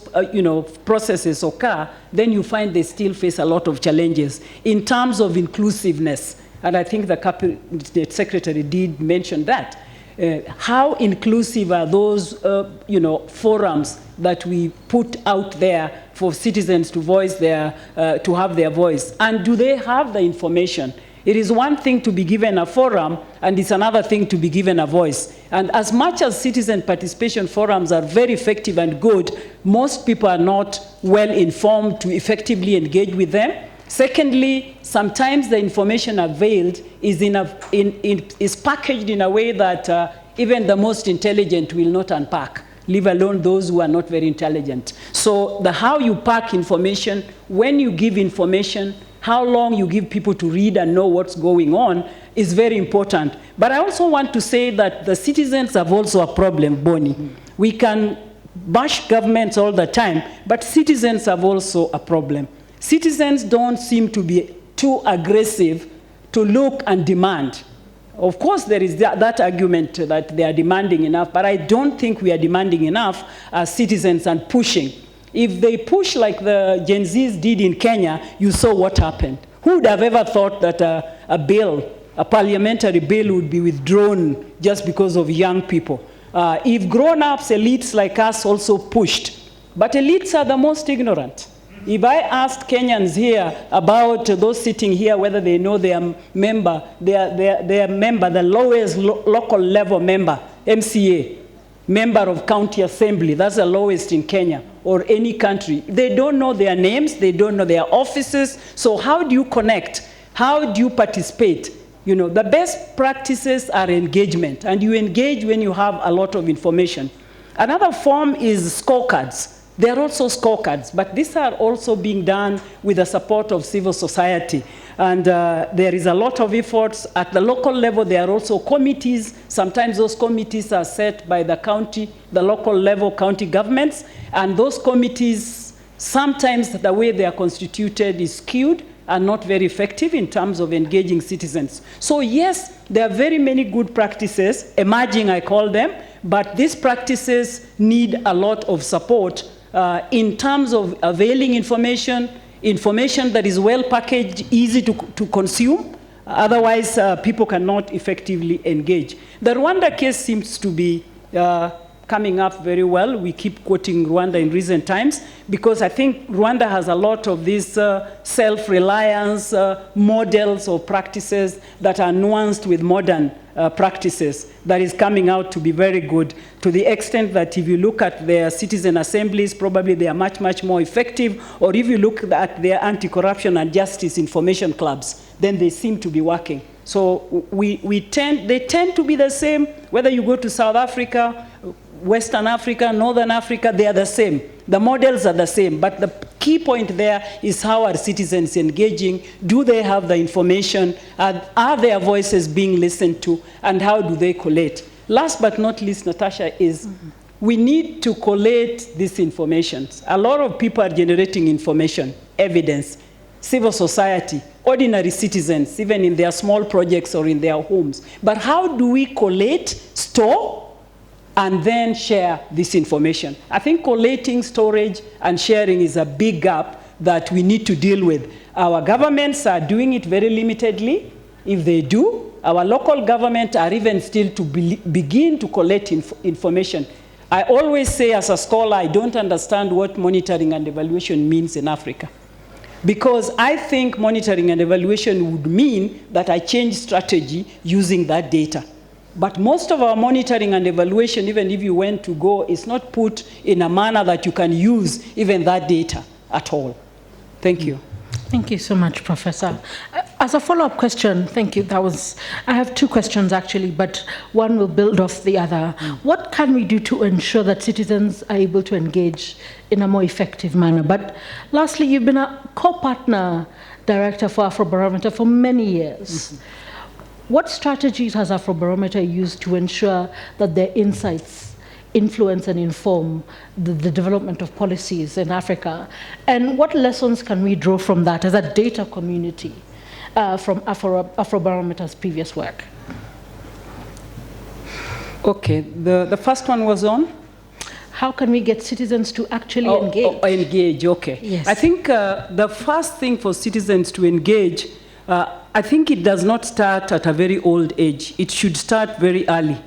processes occur, then you find they still face a lot of challenges in terms of inclusiveness. And I think the Cabinet Secretary did mention that. How inclusive are those forums that we put out there for citizens to voice to have their voice? And do they have the information? It is one thing to be given a forum, and it's another thing to be given a voice. And as much as citizen participation forums are very effective and good, most people are not well informed to effectively engage with them. Secondly, sometimes the information availed is packaged in a way that even the most intelligent will not unpack, leave alone those who are not very intelligent. So how you pack information, when you give information, how long you give people to read and know what's going on is very important. But I also want to say that the citizens have also a problem, Bonnie. We can bash governments all the time, but citizens have also a problem. Citizens don't seem to be too aggressive to look and demand. Of course, there is that argument that they are demanding enough, but I don't think we are demanding enough as citizens and pushing. If they push like the Gen Zs did in Kenya, you saw what happened. Who would have ever thought that a parliamentary bill would be withdrawn just because of young people? If grown-ups, elites like us also pushed, but elites are the most ignorant. If I asked Kenyans here about those sitting here, whether they know their member, the lowest local level member, MCA, member of county assembly, that's the lowest in Kenya or any country. They don't know their names, they don't know their offices. So how do you connect? How do you participate? You know, the best practices are engagement, and you engage when you have a lot of information. Another form is scorecards. There are also scorecards, but these are also being done with the support of civil society. And there is a lot of efforts. At the local level, there are also committees. Sometimes those committees are set by the county, the local level county governments. And those committees, sometimes the way they are constituted is skewed and not very effective in terms of engaging citizens. So yes, there are very many good practices, emerging I call them, but these practices need a lot of support in terms of availing information that is well packaged, easy to consume. Otherwise, people cannot effectively engage. The Rwanda case seems to be coming up very well. We keep quoting Rwanda in recent times because I think Rwanda has a lot of these self-reliance models or practices that are nuanced with modern practices that is coming out to be very good, to the extent that if you look at their citizen assemblies, probably they are much, much more effective, or if you look at their anti-corruption and justice information clubs, then they seem to be working. So they tend to be the same, whether you go to South Africa, Western Africa, Northern Africa, they are the same. The models are the same, but the key point there is how are citizens engaging? Do they have the information? Are their voices being listened to? And how do they collate? Last but not least, Natasha, is we need to collate this information. A lot of people are generating information, evidence, civil society, ordinary citizens, even in their small projects or in their homes. But how do we collate, store, and then share this information? I think collating, storage, and sharing is a big gap that we need to deal with. Our governments are doing it very limitedly. If they do, our local government are even still to begin to collect information. I always say as a scholar, I don't understand what monitoring and evaluation means in Africa. Because I think monitoring and evaluation would mean that I change strategy using that data. But most of our monitoring and evaluation, even if you went to go, is not put in a manner that you can use even that data at all. Thank you. Thank you so much, Professor. As a follow-up question, thank you. I have two questions actually, but one will build off the other. What can we do to ensure that citizens are able to engage in a more effective manner? But lastly, you've been a co-partner director for Afrobarometer for many years. What strategies has Afrobarometer used to ensure that their insights influence and inform the development of policies in Africa? And what lessons can we draw from that as a data community from Afrobarometer's previous work? Okay, the first one was on? How can we get citizens to actually engage? Engage, okay. Yes. I think the first thing for citizens to engage, I think it does not start at a very old age. It should start very early.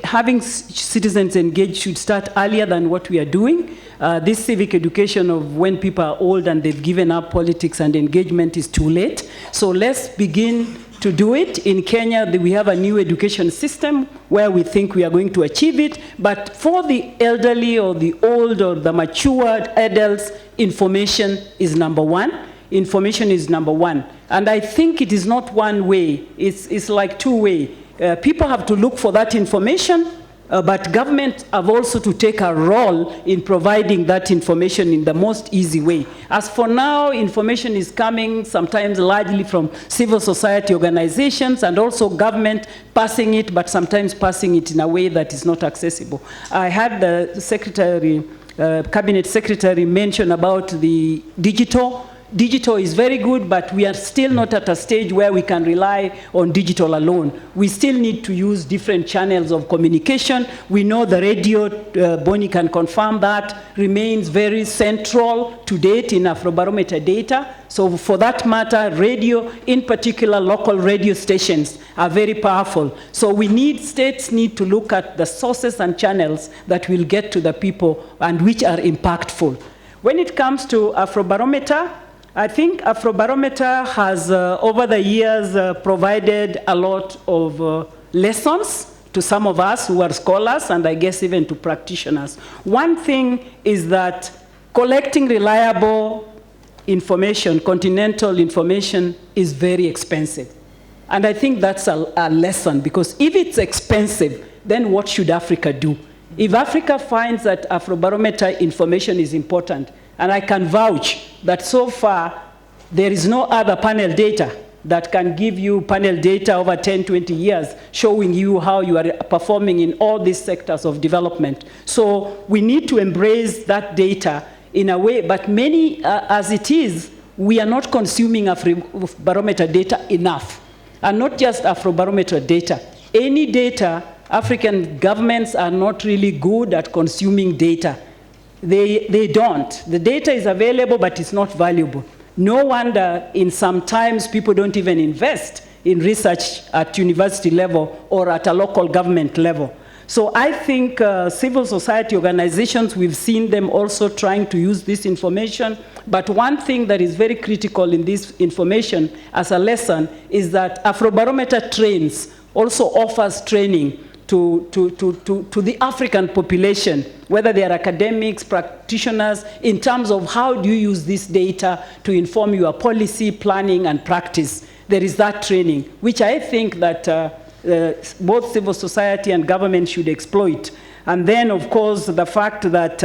Having citizens engaged should start earlier than what we are doing. This civic education of when people are old and they've given up politics and engagement is too late. So let's begin to do it. In Kenya, we have a new education system where we think we are going to achieve it. But for the elderly or the old or the matured adults, information is number one. Information is number one. And I think it is not one way. It's like two way. People have to look for that information, but government have also to take a role in providing that information in the most easy way. As for now, information is coming sometimes largely from civil society organizations and also government passing it, but sometimes passing it in a way that is not accessible. I had the secretary, cabinet secretary mention about the digital. Digital is very good, but we are still not at a stage where we can rely on digital alone. We still need to use different channels of communication. We know the radio, Bonnie can confirm that, remains very central to date in Afrobarometer data. So for that matter, radio, in particular local radio stations, are very powerful. So states need to look at the sources and channels that will get to the people and which are impactful. When it comes to Afrobarometer, I think Afrobarometer has, over the years, provided a lot of lessons to some of us who are scholars, and I guess even to practitioners. One thing is that collecting reliable information, continental information, is very expensive. And I think that's a lesson, because if it's expensive, then what should Africa do? If Africa finds that Afrobarometer information is important, and I can vouch that so far there is no other panel data that can give you panel data over 10, 20 years, showing you how you are performing in all these sectors of development. So we need to embrace that data in a way, but many, as it is, we are not consuming Afrobarometer data enough. And not just Afrobarometer data. Any data, African governments are not really good at consuming data. They don't. The data is available, but it's not valuable. No wonder in some times people don't even invest in research at university level or at a local government level. So I think civil society organizations, we've seen them also trying to use this information. But one thing that is very critical in this information as a lesson is that Afrobarometer trains, also offers training to the African population, whether they are academics, practitioners, in terms of how do you use this data to inform your policy, planning, and practice. There is that training, which I think that both civil society and government should exploit. And then, of course, the fact that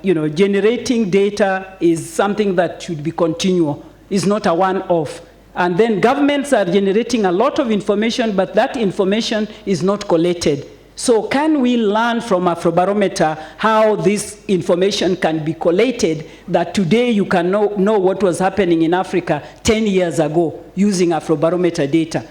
generating data is something that should be continual, is not a one-off. And then governments are generating a lot of information, but that information is not collated. So can we learn from Afrobarometer how this information can be collated, that today you can know what was happening in Africa 10 years ago using Afrobarometer data?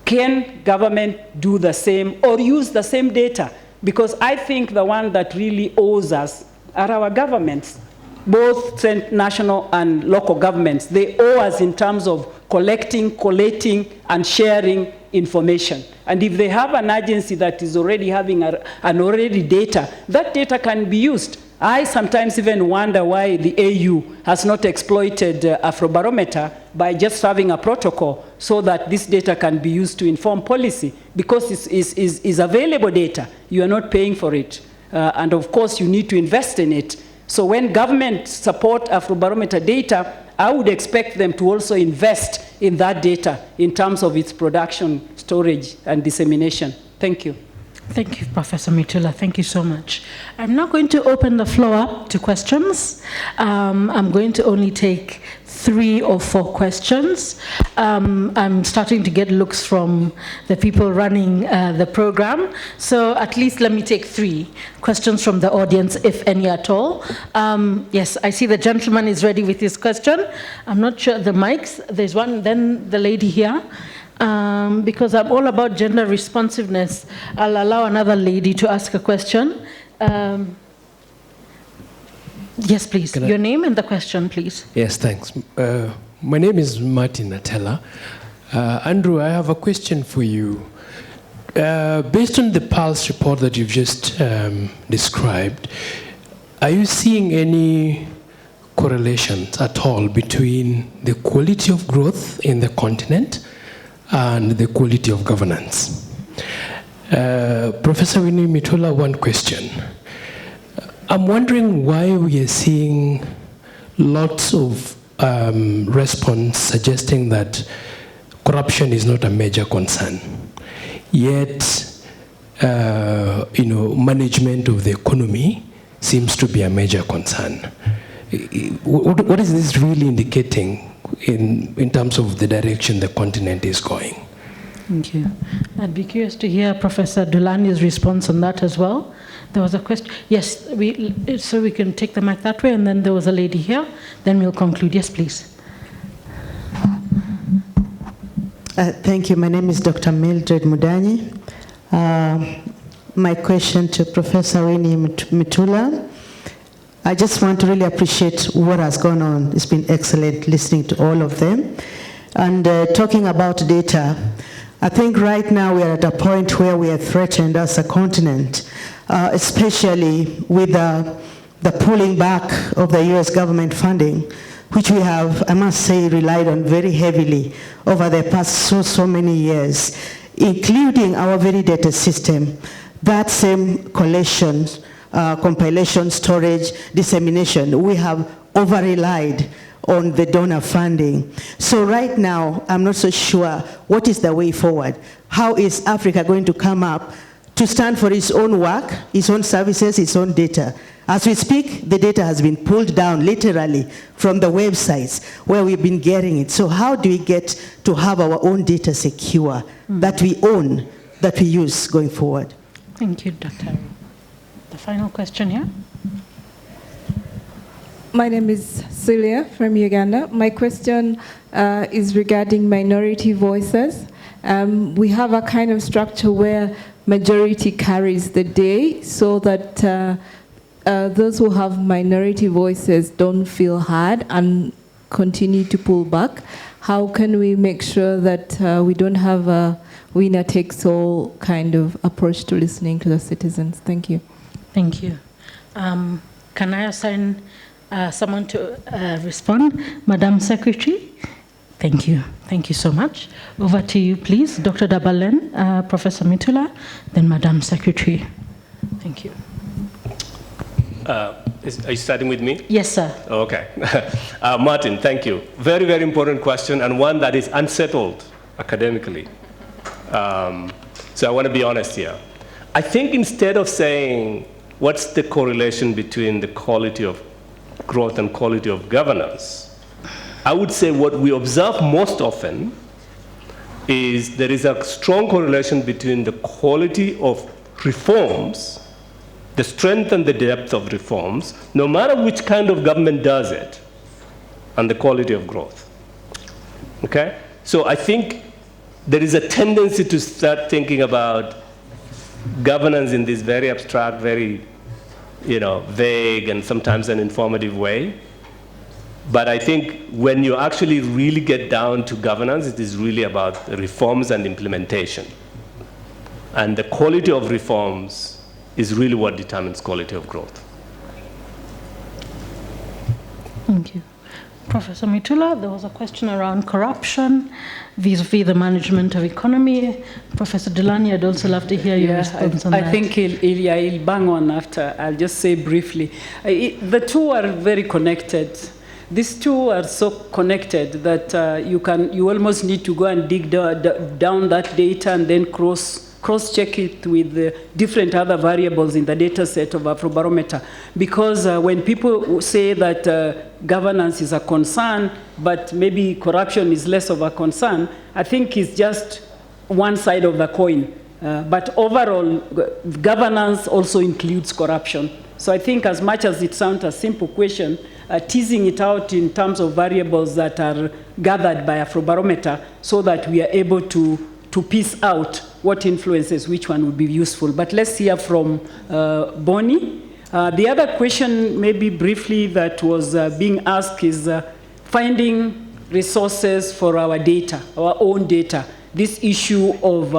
Can government do the same or use the same data? Because I think the one that really owes us are our governments, both national and local governments. They owe us in terms of collecting, collating, and sharing information. And if they have an agency that is already having already data, that data can be used. I sometimes even wonder why the AU has not exploited Afrobarometer by just having a protocol so that this data can be used to inform policy, because it's available data. You are not paying for it. And of course, you need to invest in it. So when government support Afrobarometer data, I would expect them to also invest in that data in terms of its production, storage, and dissemination. Thank you. Thank you, Professor Mitullah. Thank you so much. I'm now going to open the floor up to questions. I'm going to only take 3 or 4 questions. I'm starting to get looks from the people running the program. So at least let me take 3 questions from the audience, if any at all. Yes, I see the gentleman is ready with his question. I'm not sure the mics. There's one, then the lady here. Because I'm all about gender responsiveness, I'll allow another lady to ask a question. Yes, please. Your name and the question, please. Yes, thanks. My name is Martin Natella. Andrew, I have a question for you. Based on the Pulse report that you've just described, are you seeing any correlations at all between the quality of growth in the continent and the quality of governance? Professor Winnie Mitullah, one question. I'm wondering why we are seeing lots of response suggesting that corruption is not a major concern, yet management of the economy seems to be a major concern. What is this really indicating in terms of the direction the continent is going? Thank you. I'd be curious to hear Professor Dulani's response on that as well. There was a question. Yes, so we can take the mic that way, and then there was a lady here. Then we'll conclude. Yes, please. Thank you. My name is Dr. Mildred Mudanyi. My question to Professor Winnie Mitullah. I just want to really appreciate what has gone on. It's been excellent listening to all of them. And talking about data, I think right now we are at a point where we are threatened as a continent, especially with the pulling back of the US government funding, which we have, I must say, relied on very heavily over the past so many years, including our very data system, that same collection, compilation, storage, dissemination, we have over-relied on the donor funding. So right now, I'm not so sure what is the way forward. How is Africa going to come up to stand for its own work, its own services, its own data? As we speak, the data has been pulled down literally from the websites where we've been getting it. So how do we get to have our own data secure, that we own, that we use going forward? Thank you, Dr. The final question here. My name is Celia from Uganda. My question is regarding minority voices. We have a kind of structure where majority carries the day so that those who have minority voices don't feel heard and continue to pull back. How can we make sure that we don't have a winner-takes-all kind of approach to listening to the citizens? Thank you. Thank you. Can I assign someone to respond? Madam Secretary? Thank you. Thank you so much. Over to you, please. Dr. Dabalen, Professor Mitullah, then Madam Secretary. Thank you. Are you starting with me? Yes, sir. Okay. Martin, thank you. Very, very important question, and one that is unsettled academically. So I want to be honest here. I think instead of saying, what's the correlation between the quality of growth and quality of governance, I would say what we observe most often is there is a strong correlation between the quality of reforms, the strength and the depth of reforms, no matter which kind of government does it, and the quality of growth. Okay? So I think there is a tendency to start thinking about governance in this very abstract, very vague, and sometimes an informative way. But I think when you actually really get down to governance, it is really about reforms and implementation. And the quality of reforms is really what determines quality of growth. Thank you. Professor Mitullah, there was a question around corruption vis-a-vis the management of economy. Professor Dulani, I'd also love to hear your response on that. I think he'll bang on after. I'll just say briefly. The two are very connected. These two are so connected that you almost need to go and dig down that data and then cross-check it with the different other variables in the data set of Afrobarometer. Because when people say that governance is a concern, but maybe corruption is less of a concern, I think it's just one side of the coin. But overall, governance also includes corruption. So I think as much as it sounds a simple question, teasing it out in terms of variables that are gathered by Afrobarometer so that we are able to piece out what influences which one would be useful. But let's hear from Bonnie. The other question, maybe briefly, that was being asked is finding resources for our data, our own data. This issue of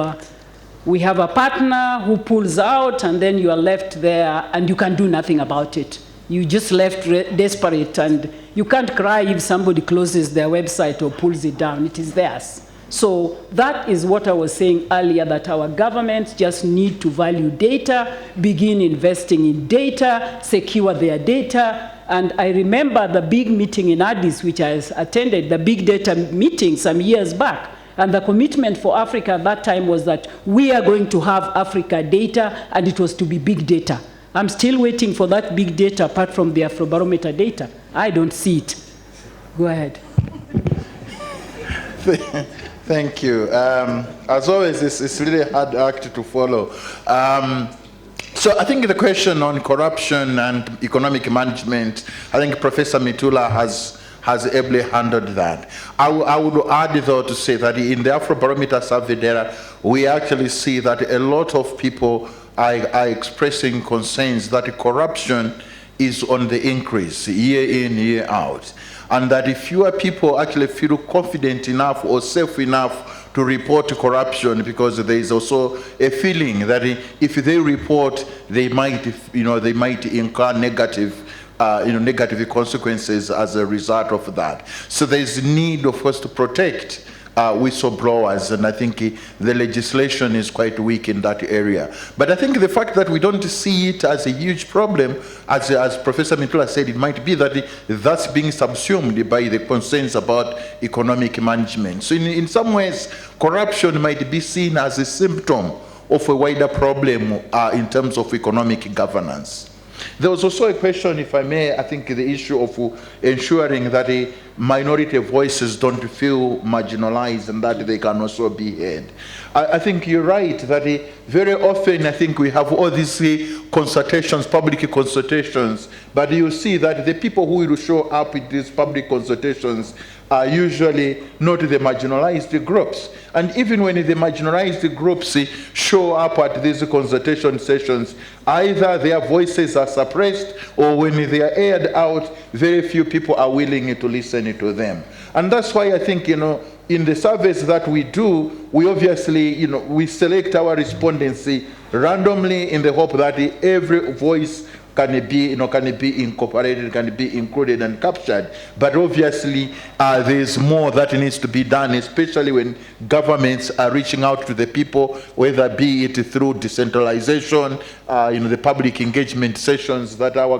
we have a partner who pulls out and then you are left there and you can do nothing about it. You just left desperate and you can't cry if somebody closes their website or pulls it down. It is theirs. So that is what I was saying earlier, that our governments just need to value data, begin investing in data, secure their data. And I remember the big meeting in Addis, which I attended, the big data meeting some years back. And the commitment for Africa at that time was that we are going to have Africa data, and it was to be big data. I'm still waiting for that big data apart from the Afrobarometer data. I don't see it. Go ahead. Thank you. As always, it's really a hard act to follow. So I think the question on corruption and economic management, I think Professor Mitullah has ably handled that. I would add, though, to say that in the Afrobarometer survey data, we actually see that a lot of people are expressing concerns that corruption is on the increase year in, year out. And that if fewer people actually feel confident enough or safe enough to report corruption, because there is also a feeling that if they report, they might incur negative negative consequences as a result of that. So there's a need, of course, to protect whistleblowers, and I think the legislation is quite weak in that area. But I think the fact that we don't see it as a huge problem, as Professor Mitullah said, it might be that that's being subsumed by the concerns about economic management. So in some ways, corruption might be seen as a symptom of a wider problem in terms of economic governance. There was also a question, if I may, I think the issue of ensuring that minority voices don't feel marginalized and that they can also be heard. I think you're right that very often I think we have all these consultations, public consultations, but you see that the people who will show up in these public consultations are usually not the marginalized groups. And even when the marginalized groups show up at these consultation sessions, either their voices are suppressed or when they are aired out, very few people are willing to listen to them. And that's why I think, in the surveys that we do, we obviously, we select our respondents randomly in the hope that every voice can be incorporated, can be included and captured. But obviously, there's more that needs to be done, especially when governments are reaching out to the people, whether be it through decentralization, the public engagement sessions that our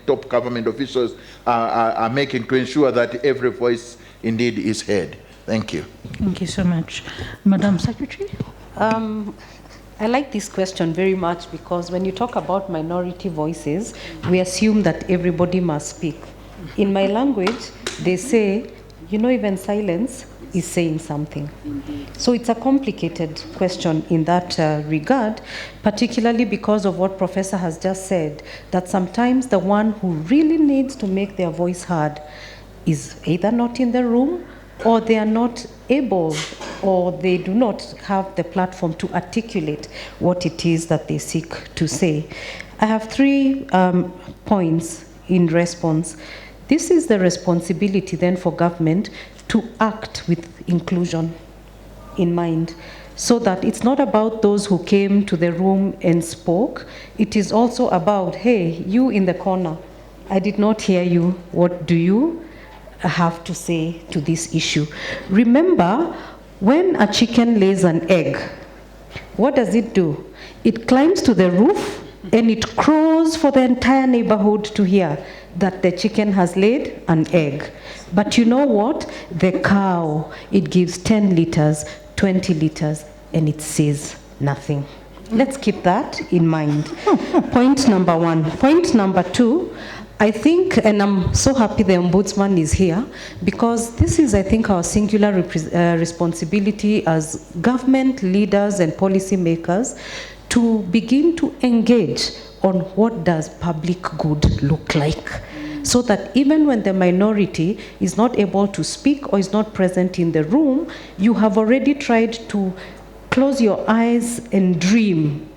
top government officials are making to ensure that every voice indeed is heard. Thank you. Thank you so much. Madam Secretary? I like this question very much because when you talk about minority voices, we assume that everybody must speak. In my language, they say, even silence is saying something. So it's a complicated question in that regard, particularly because of what Professor has just said, that sometimes the one who really needs to make their voice heard is either not in the room or they are not able or they do not have the platform to articulate what it is that they seek to say. I have 3 points in response. This is the responsibility then for government to act with inclusion in mind, so that it's not about those who came to the room and spoke. It is also about, hey, you in the corner, I did not hear you. What do you have to say to this issue? Remember, when a chicken lays an egg, what does it do? It climbs to the roof and it crows for the entire neighborhood to hear that the chicken has laid an egg. But you know what? The cow, it gives 10 liters, 20 liters, and it says nothing. Let's keep that in mind. Point number 1. Point number 2, I think, and I'm so happy the Ombudsman is here, because this is, I think, our singular responsibility as government leaders and policymakers to begin to engage on what does public good look like, so that even when the minority is not able to speak or is not present in the room, you have already tried to close your eyes and dream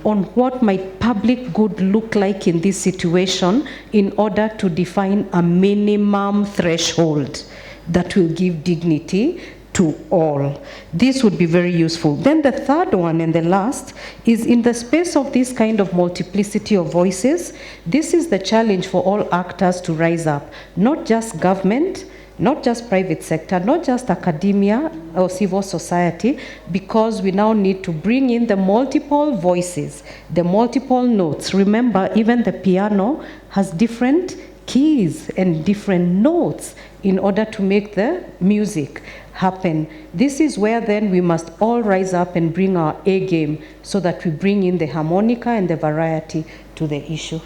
on what might public good look like in this situation in order to define a minimum threshold that will give dignity to all. This would be very useful. Then the third one and the last is, in the space of this kind of multiplicity of voices, this is the challenge for all actors to rise up, not just government, not just private sector, not just academia or civil society, because we now need to bring in the multiple voices, the multiple notes. Remember, even the piano has different keys and different notes in order to make the music happen. This is where then we must all rise up and bring our A game so that we bring in the harmonica and the variety to the issue.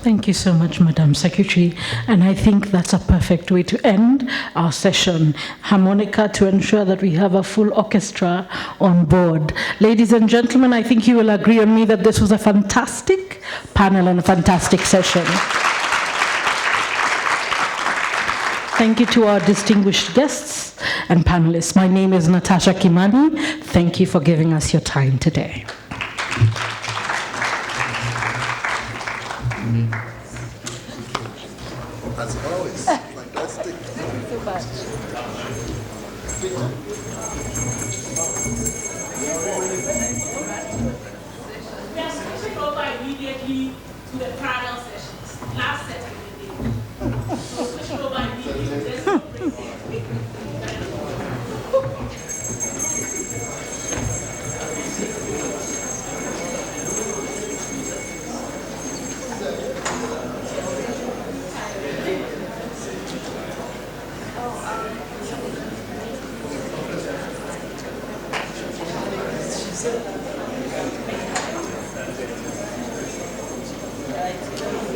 Thank you so much, Madam Secretary. And I think that's a perfect way to end our session. Harmonica, to ensure that we have a full orchestra on board. Ladies and gentlemen, I think you will agree on me that this was a fantastic panel and a fantastic session. Thank you to our distinguished guests and panelists. My name is Natasha Kimani. Thank you for giving us your time today. As always, fantastic. Thank you so much. We are switching over immediately to the panel sessions. Last set society.